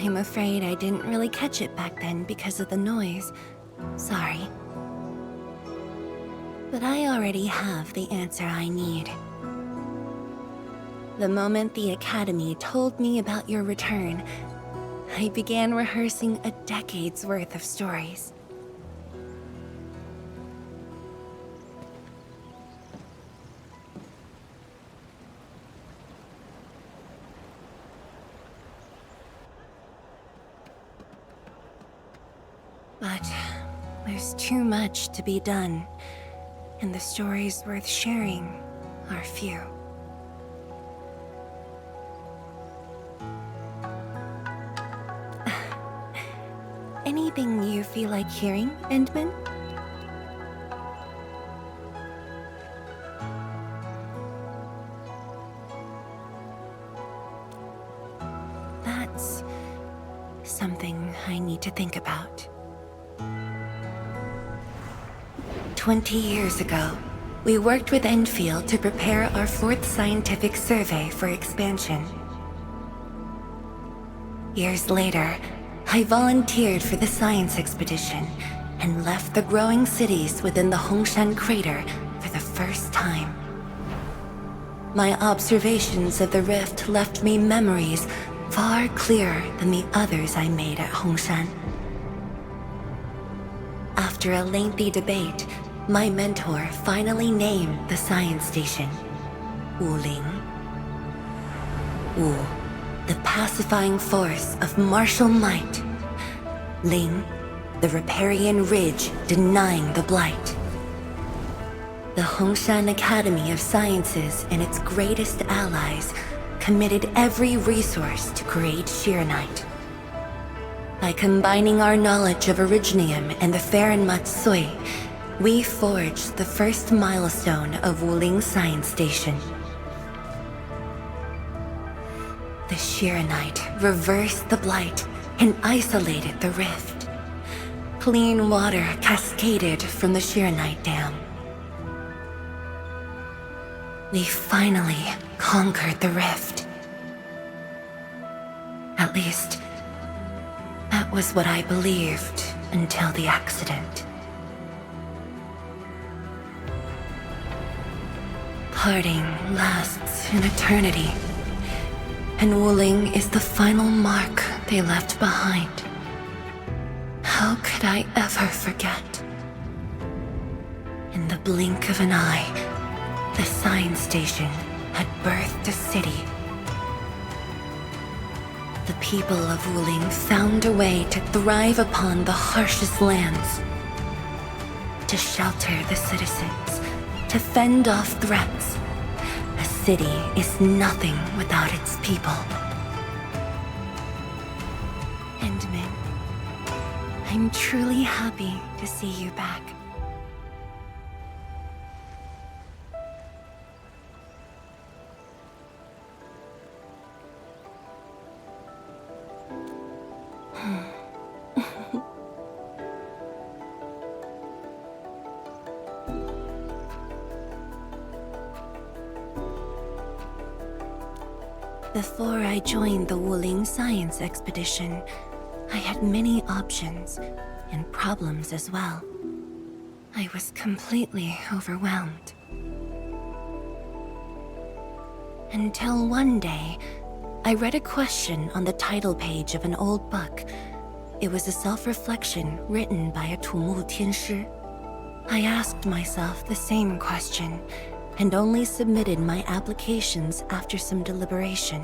[SPEAKER 9] I'm afraid I didn't really catch it back then because of the noise. Sorry. But I already have the answer I need. The moment the Academy told me about your return, I began rehearsing a decade's worth of stories. But there's too much to be done, and the stories worth sharing are few. Anything you feel like hearing, Endman? That's something I need to think about. 20 years ago, we worked with Endfield to prepare our 4th scientific survey for expansion. Years later, I volunteered for the science expedition and left the growing cities within the Hongshan crater for the first time. My observations of the rift left me memories far clearer than the others I made at Hongshan. After a lengthy debate, my mentor finally named the science station Wuling. Wu, the pacifying force of martial might. Ling, the riparian ridge denying the blight. The Hongshan Academy of Sciences and its greatest allies committed every resource to create Shiranite. By combining our knowledge of Originium and the Farron Matsui, we forged the first milestone of Wuling Science Station. The Shiranite reversed the blight and isolated the rift. Clean water cascaded from the Shiranite Dam. We finally conquered the rift. At least, that was what I believed until the accident. Parting lasts an eternity, and Wuling is the final mark they left behind. How could I ever forget? In the blink of an eye, the science station had birthed a city. The people of Wuling found a way to thrive upon the harshest lands, to shelter the citizens, to fend off threats. A city is nothing without its people. Endman, I'm truly happy to see you back. Before I joined the Wuling Science Expedition, I had many options and problems as well. I was completely overwhelmed. Until one day, I read a question on the title page of an old book. It was a self-reflection written by a Tumu Tianshi. I asked myself the same question, and only submitted my applications after some deliberation.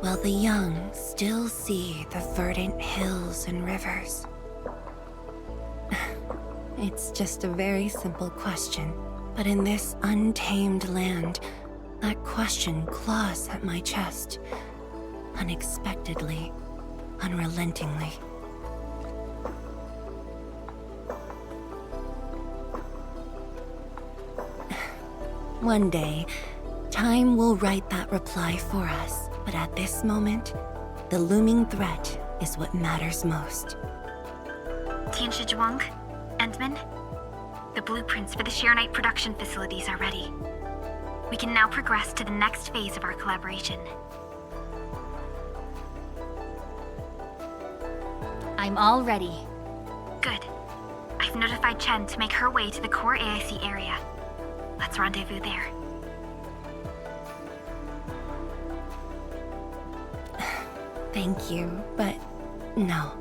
[SPEAKER 9] While the young still see the verdant hills and rivers. It's just a very simple question, but in this untamed land, that question claws at my chest, unexpectedly, unrelentingly. One day, time will write that reply for us, but at this moment, the looming threat is what matters most.
[SPEAKER 3] Tianshi Zhuang, Endman, the blueprints for the Shiranite production facilities are ready. We can now progress to the next phase of our collaboration.
[SPEAKER 17] I'm all ready.
[SPEAKER 3] Good. I've notified Chen to make her way to the core AIC area. Let's rendezvous there.
[SPEAKER 9] Thank you, but no.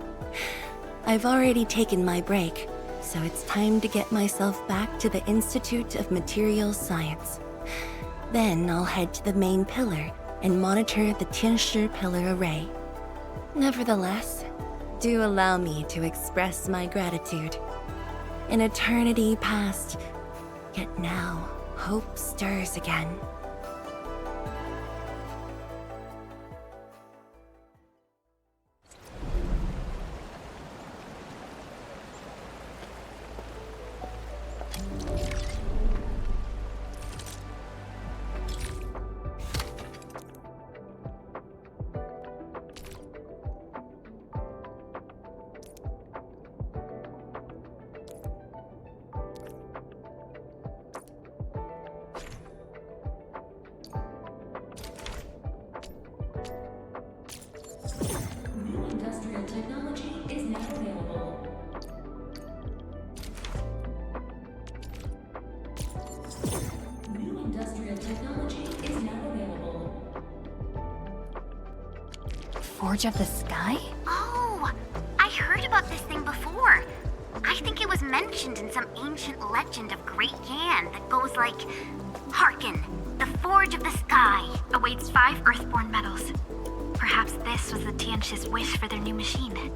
[SPEAKER 9] I've already taken my break, so it's time to get myself back to the Institute of Materials Science. Then I'll head to the main pillar and monitor the Tianshi pillar array. Nevertheless, do allow me to express my gratitude. An eternity past, yet now hope stirs again.
[SPEAKER 17] Forge of the Sky?
[SPEAKER 2] Oh, I heard about this thing before. I think it was mentioned in some ancient legend of Great Yan that goes like, "Hearken, the Forge of the Sky
[SPEAKER 3] awaits 5 Earthborn metals. Perhaps this was the Tiansh's wish for their new machine.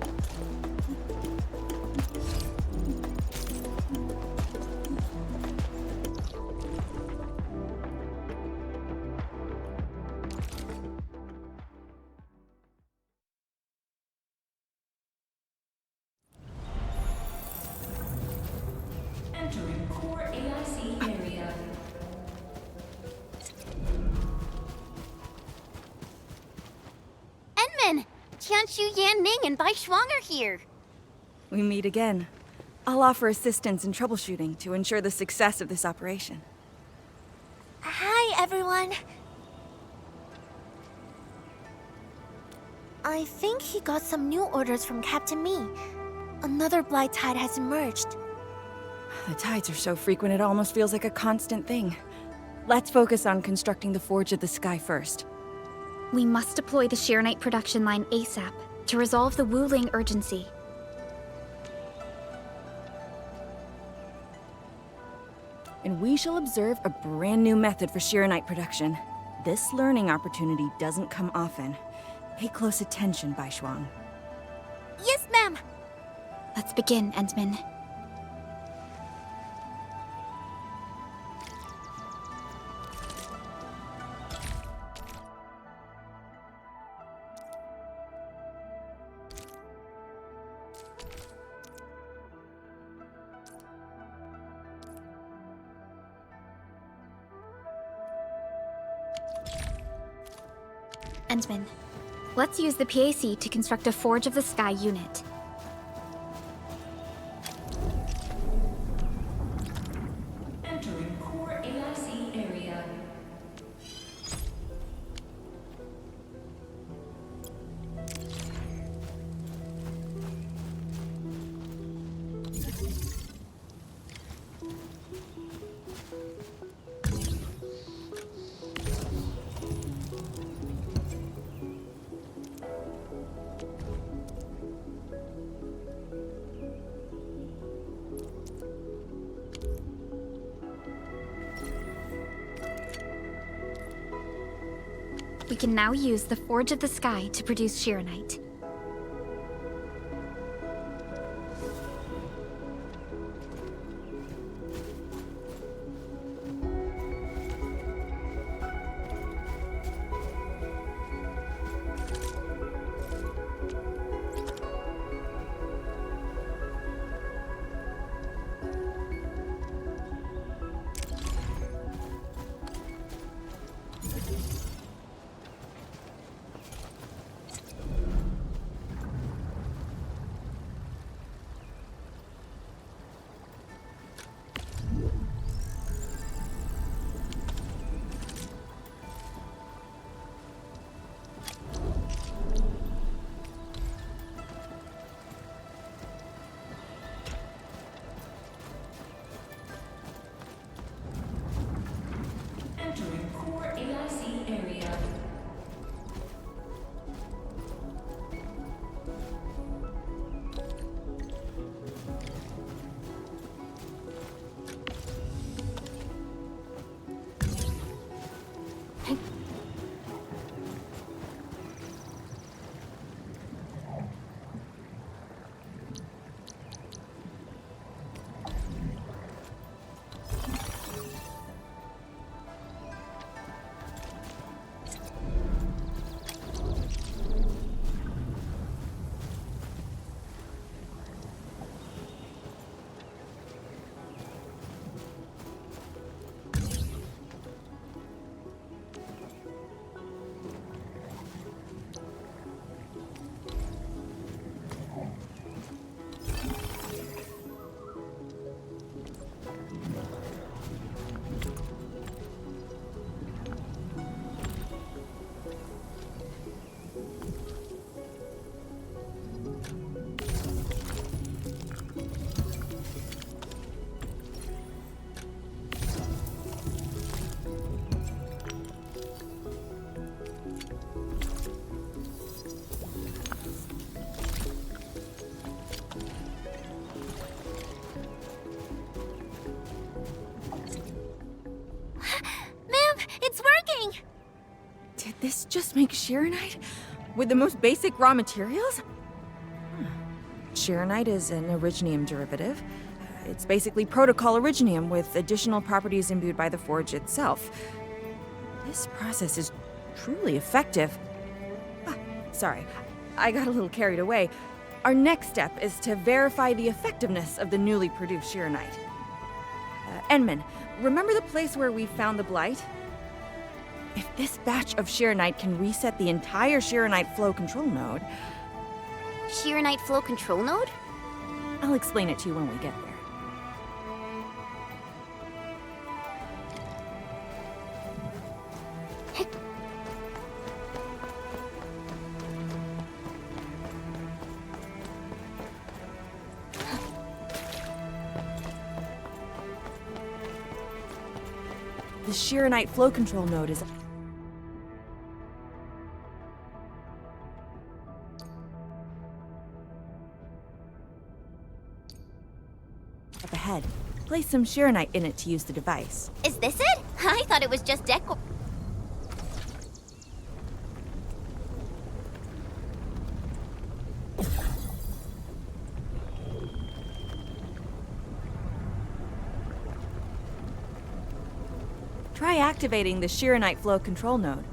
[SPEAKER 18] Entering core AIC area.
[SPEAKER 2] Enman! Tianshu, Yan Ning, and Bai Shuang are here.
[SPEAKER 6] We meet again. I'll offer assistance in troubleshooting to ensure the success of this operation.
[SPEAKER 5] Hi, everyone. I think he got some new orders from Captain Mi. Another blight tide has emerged.
[SPEAKER 6] The tides are so frequent it almost feels like a constant thing. Let's focus on constructing the Forge of the Sky first.
[SPEAKER 3] We must deploy the Sheernite production line ASAP to resolve the Wuling urgency.
[SPEAKER 6] And we shall observe a brand new method for Sheernite production. This learning opportunity doesn't come often. Pay close attention, Bai Shuang.
[SPEAKER 5] Yes, ma'am!
[SPEAKER 3] Let's begin, Endman. Endman, let's use the PAC to construct a Forge of the Sky unit.
[SPEAKER 18] Entering core AIC area.
[SPEAKER 3] We can now use the Forge of the Sky to produce Sheernite.
[SPEAKER 6] This just makes Sheeranite? With the most basic raw materials? Sheeranite is an originium derivative. It's basically protocol originium with additional properties imbued by the forge itself. This process is truly effective. Sorry, I got a little carried away. Our next step is to verify the effectiveness of the newly produced Sheeranite. Enman, remember the place where we found the Blight? If this batch of Sheeranite can reset the entire Sheeranite flow control node...
[SPEAKER 2] Sheeranite flow control node?
[SPEAKER 6] I'll explain it to you when we get there. The Sheeranite flow control node is... up ahead. Place some Sheeranite in it to use the device.
[SPEAKER 2] Is this it? I thought it was just decor.
[SPEAKER 6] Try activating the Sheeranite flow control node.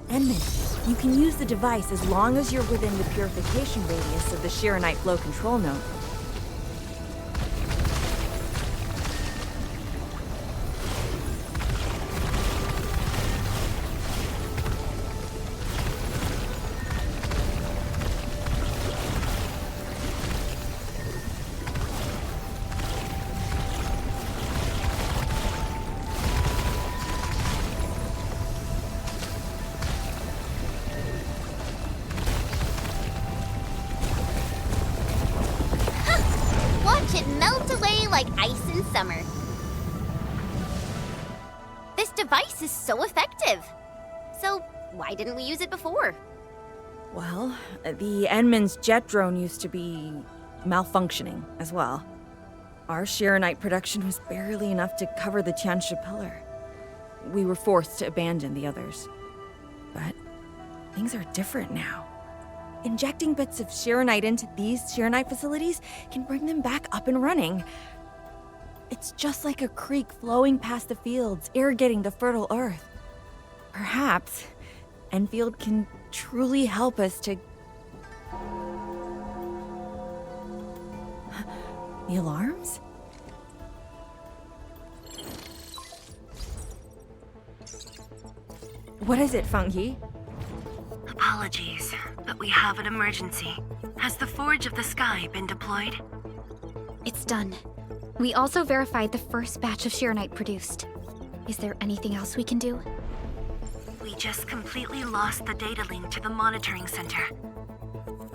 [SPEAKER 6] Enman, you can use the device as long as you're within the purification radius of the Sheeranite flow control node.
[SPEAKER 2] Watch it melt away like ice in summer. This device is so effective. So why didn't we use it before?
[SPEAKER 6] Well, the Enman's jet drone used to be malfunctioning as well. Our Sheeranite production was barely enough to cover the Tiansha pillar. We were forced to abandon the others. But things are different now. Injecting bits of Sheeranite into these Sheeranite facilities can bring them back up and running. It's just like a creek flowing past the fields, irrigating the fertile earth. Perhaps Enfield can truly help us to... The alarms? What is it, Fungi?
[SPEAKER 9] Apologies, but we have an emergency. Has the Forge of the Sky been deployed?
[SPEAKER 3] It's done. We also verified the first batch of Sheeranite produced. Is there anything else we can do?
[SPEAKER 9] We just completely lost the data link to the monitoring center.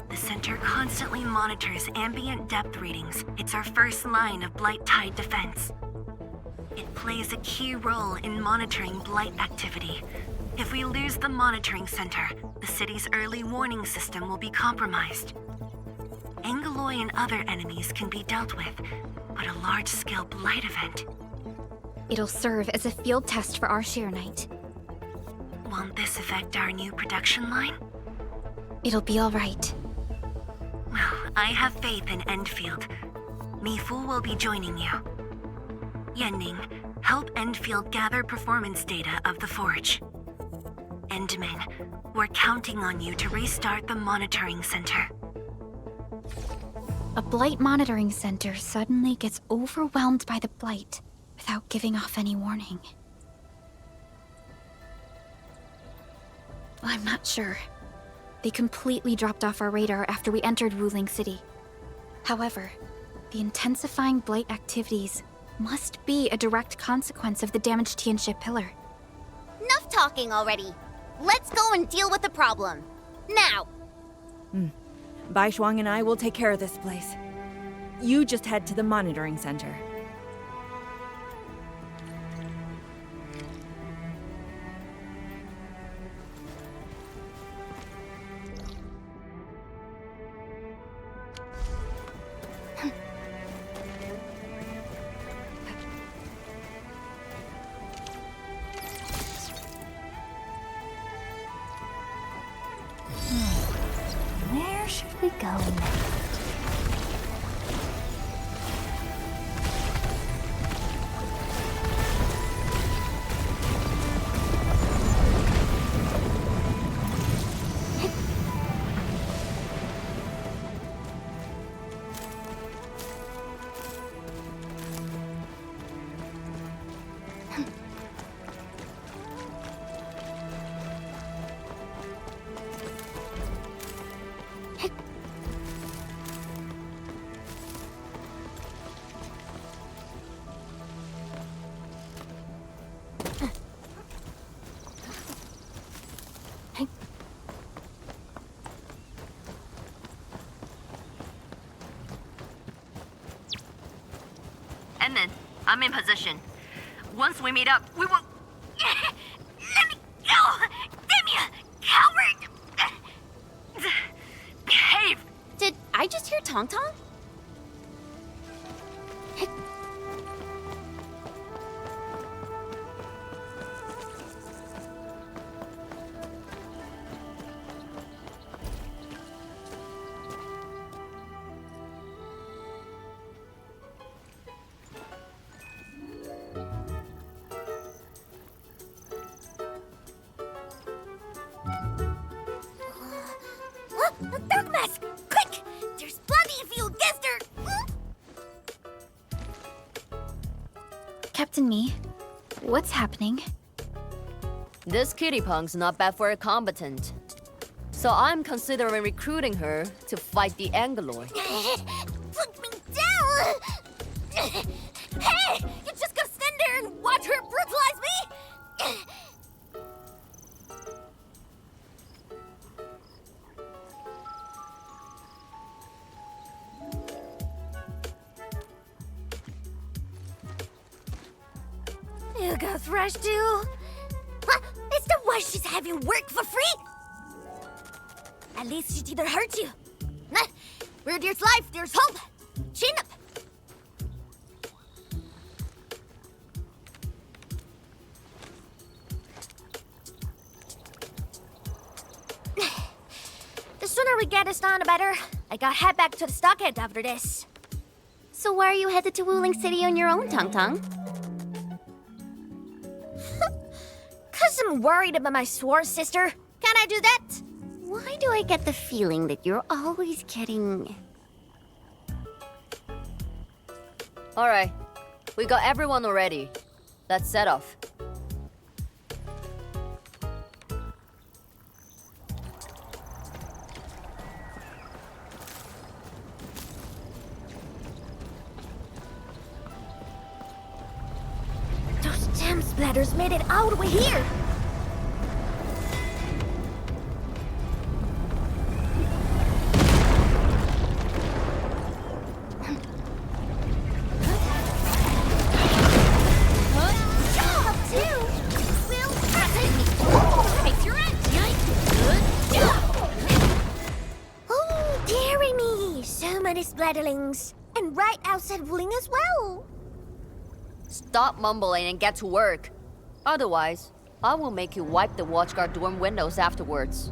[SPEAKER 9] The center constantly monitors ambient depth readings. It's our first line of Blight Tide defense. It plays a key role in monitoring Blight activity. If we lose the monitoring center, the city's early warning system will be compromised. Angeloy and other enemies can be dealt with, but a large-scale Blight event...
[SPEAKER 3] It'll serve as a field test for our Sheeranite.
[SPEAKER 9] Won't this affect our new production line?
[SPEAKER 3] It'll be all right.
[SPEAKER 9] Well, I have faith in Endfield. Mifu will be joining you. Yenning, help Endfield gather performance data of the Forge. Endman, we're counting on you to restart the monitoring center.
[SPEAKER 3] A Blight monitoring center suddenly gets overwhelmed by the Blight without giving off any warning. I'm not sure. They completely dropped off our radar after we entered Wuling City. However, the intensifying Blight activities must be a direct consequence of the damaged Tianxia pillar.
[SPEAKER 2] Enough talking already. Let's go and deal with the problem. Now!
[SPEAKER 6] Bai Shuang and I will take care of this place. You just head to the monitoring center.
[SPEAKER 17] go next?
[SPEAKER 8] Edmund, I'm in position. Once we meet up, we will... Let me go! Damn you! Coward! Behave!
[SPEAKER 2] Did I just hear Tong Tong?
[SPEAKER 5] Dark Mask! Quick! There's bloody if you guessed her!
[SPEAKER 3] Captain Me, what's happening?
[SPEAKER 8] This kitty punk's not bad for a combatant. So I'm considering recruiting her to fight the Angaloid.
[SPEAKER 5] Put me down! Hey! You just gonna stand there and watch her brutalize me? You got thrashed too? What? Is that why she's having work for free? At least she didn't hurt you. Nah, where there's life, there's hope. Chin up. The sooner we get this done, the better. I gotta head back to the stockade after this.
[SPEAKER 2] So why are you headed to Wuling City on your own, Tong Tong?
[SPEAKER 5] 'Cause I'm worried about my sworn sister. Can I do that?
[SPEAKER 2] Why do I get the feeling that you're always getting...
[SPEAKER 8] Alright, we got everyone already. Let's set off.
[SPEAKER 5] Those damn splatters made it all the way here. Splatterlings. And right outside Wuling as well.
[SPEAKER 8] Stop mumbling and get to work. Otherwise, I will make you wipe the watchguard dorm windows afterwards.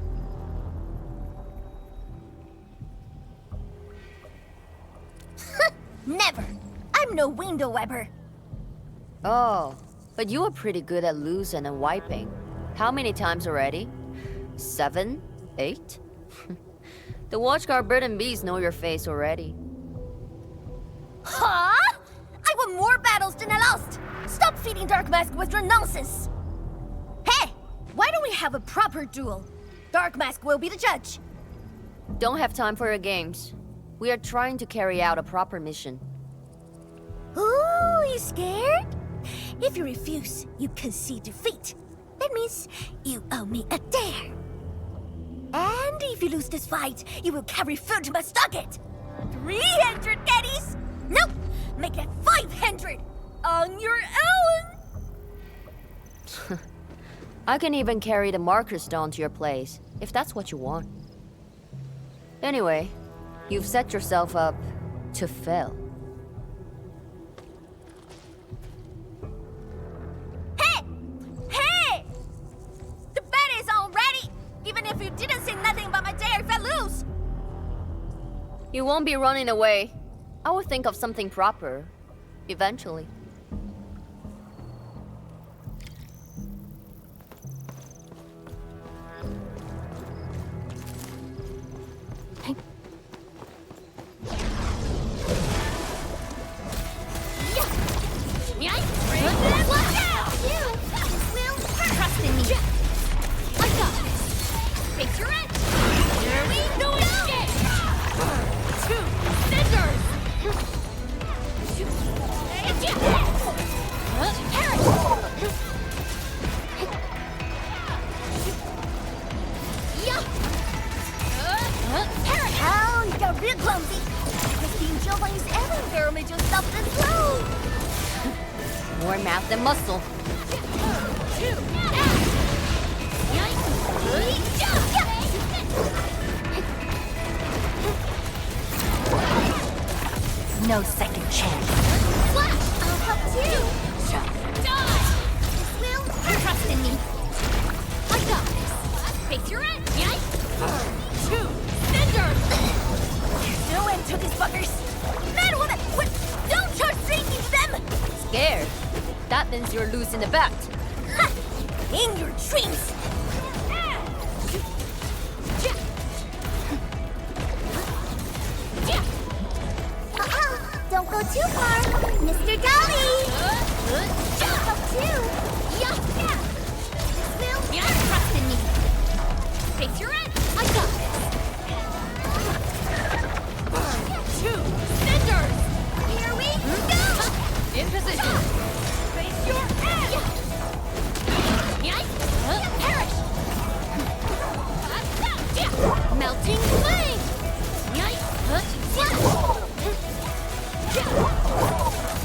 [SPEAKER 5] Never. I'm no window wiper.
[SPEAKER 8] Oh, but you are pretty good at losing and wiping. How many times already? 7? 8? The watchguard bird and bees know your face already.
[SPEAKER 5] Huh? I won more battles than I lost! Stop feeding Dark Mask with your nonsense! Hey! Why don't we have a proper duel? Dark Mask will be the judge.
[SPEAKER 8] Don't have time for your games. We are trying to carry out a proper mission.
[SPEAKER 5] Ooh, you scared? If you refuse, you concede defeat. That means you owe me a dare. And if you lose this fight, you will carry food to my stockade. 300 caddies! Nope! Make it 500! On your own!
[SPEAKER 8] I can even carry the marker stone to your place, if that's what you want. Anyway, you've set yourself up to fail.
[SPEAKER 5] Hey! Hey! The bet is all ready! Even if you didn't say nothing about my dare if I lose!
[SPEAKER 8] You won't be running away. I will think of something proper. Eventually.
[SPEAKER 2] Trust in me. I got this. Face your end. Here we go again. Two scissors.
[SPEAKER 5] Oh, you got real clumsy. Christine Giovanni's everywhere made you stop this slow.
[SPEAKER 8] More math than muscle.
[SPEAKER 17] No second chance.
[SPEAKER 5] Flash, I'll help too.
[SPEAKER 2] Die. Will, trust in me. I got this. Face your end. Two scissors.
[SPEAKER 5] No end to these fuckers. Man, woman, what? Don't charge straight into them.
[SPEAKER 8] Scared? That means you're losing the bet.
[SPEAKER 5] Ha! In your dreams. Don't go too far, Mr. Dolly. Help too.
[SPEAKER 2] Will, trust in me. Face your end. I got this. Two scissors.
[SPEAKER 5] Here we go.
[SPEAKER 8] In position.
[SPEAKER 2] Face your end. Perish. Melting flame.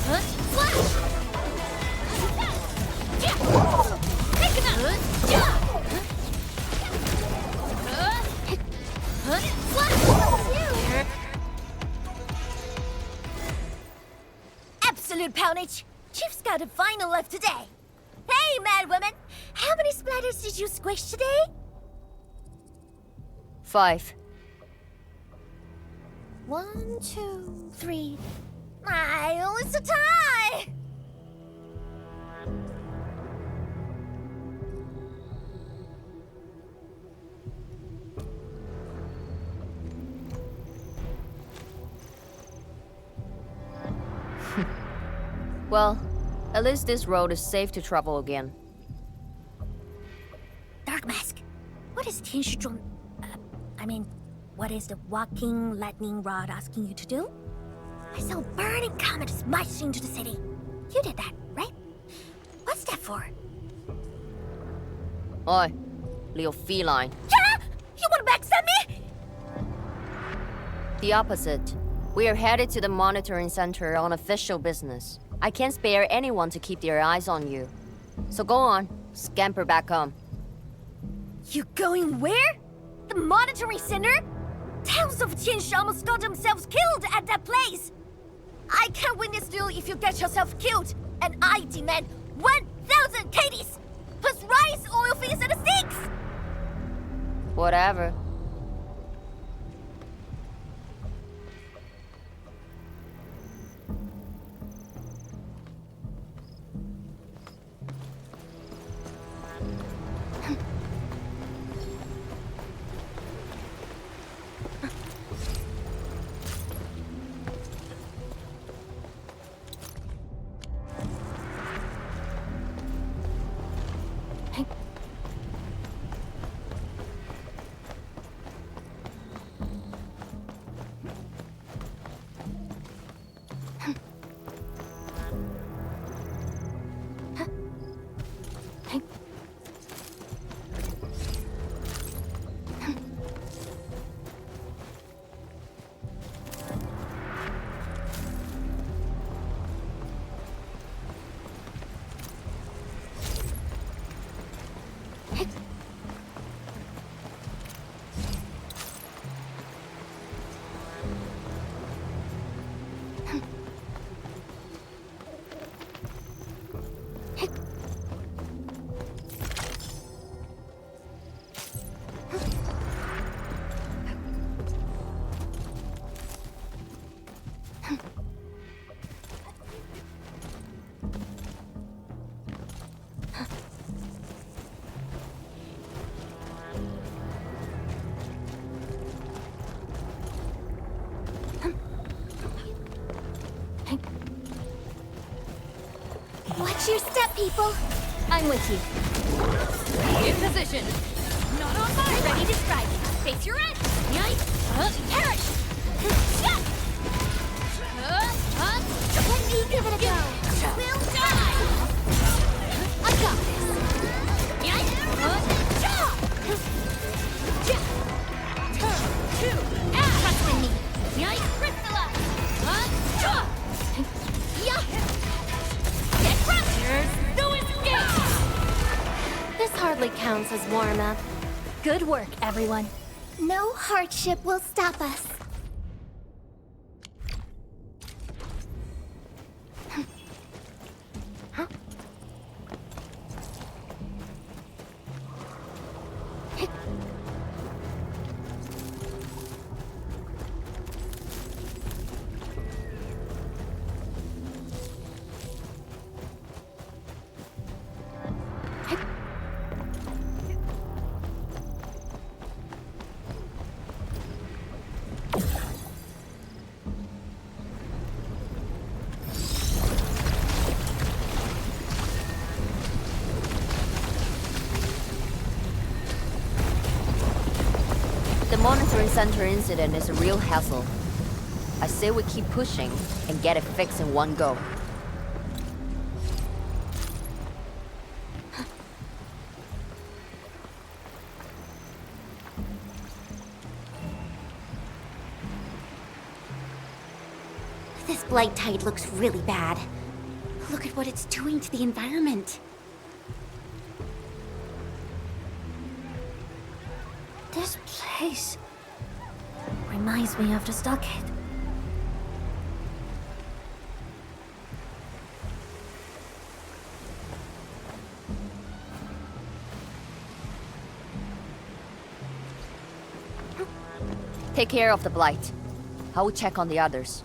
[SPEAKER 2] Flash. Flash. Take him out.
[SPEAKER 5] Absolute poundage. Chief's got a final left today. Hey, mad woman. How many splatters did you squish today?
[SPEAKER 8] 5.
[SPEAKER 5] 1, 2, 3. I only a tie.
[SPEAKER 8] Well, at least this road is safe to travel again.
[SPEAKER 5] Dark Mask, what is Tianshizhuang... what is the walking lightning rod asking you to do? I saw burning comet smashed into the city. You did that, right? What's that for?
[SPEAKER 8] Oi, little feline.
[SPEAKER 5] Yeah! You want to backstab me?
[SPEAKER 8] The opposite. We are headed to the monitoring center on official business. I can't spare anyone to keep their eyes on you. So go on, scamper back home.
[SPEAKER 5] You going where? The monitoring center? Thousands of Tianshi almost got themselves killed at that place. I can't win this duel if you get yourself killed. And I demand 1,000 KDs, plus rice, oil fees, and sticks.
[SPEAKER 8] Whatever.
[SPEAKER 5] step, people.
[SPEAKER 2] I'm with you.
[SPEAKER 8] In position.
[SPEAKER 2] Not on mine. Ready to strike. Face your edge. Yikes. Perish. Shut.
[SPEAKER 5] Let me give it a go.
[SPEAKER 2] We'll die. I got this. Yikes. Turn to ash. Trust in me. Yikes. Crystallize. Get crushed. There's no escape.
[SPEAKER 5] This hardly counts as warm-up.
[SPEAKER 2] Good work, everyone.
[SPEAKER 5] No hardship will stop us.
[SPEAKER 8] The monitoring center incident is a real hassle. I say we keep pushing and get it fixed in one go.
[SPEAKER 2] This blight tide looks really bad. Look at what it's doing to the environment.
[SPEAKER 5] This place reminds me of the stockade.
[SPEAKER 8] Take care of the blight. I will check on the others.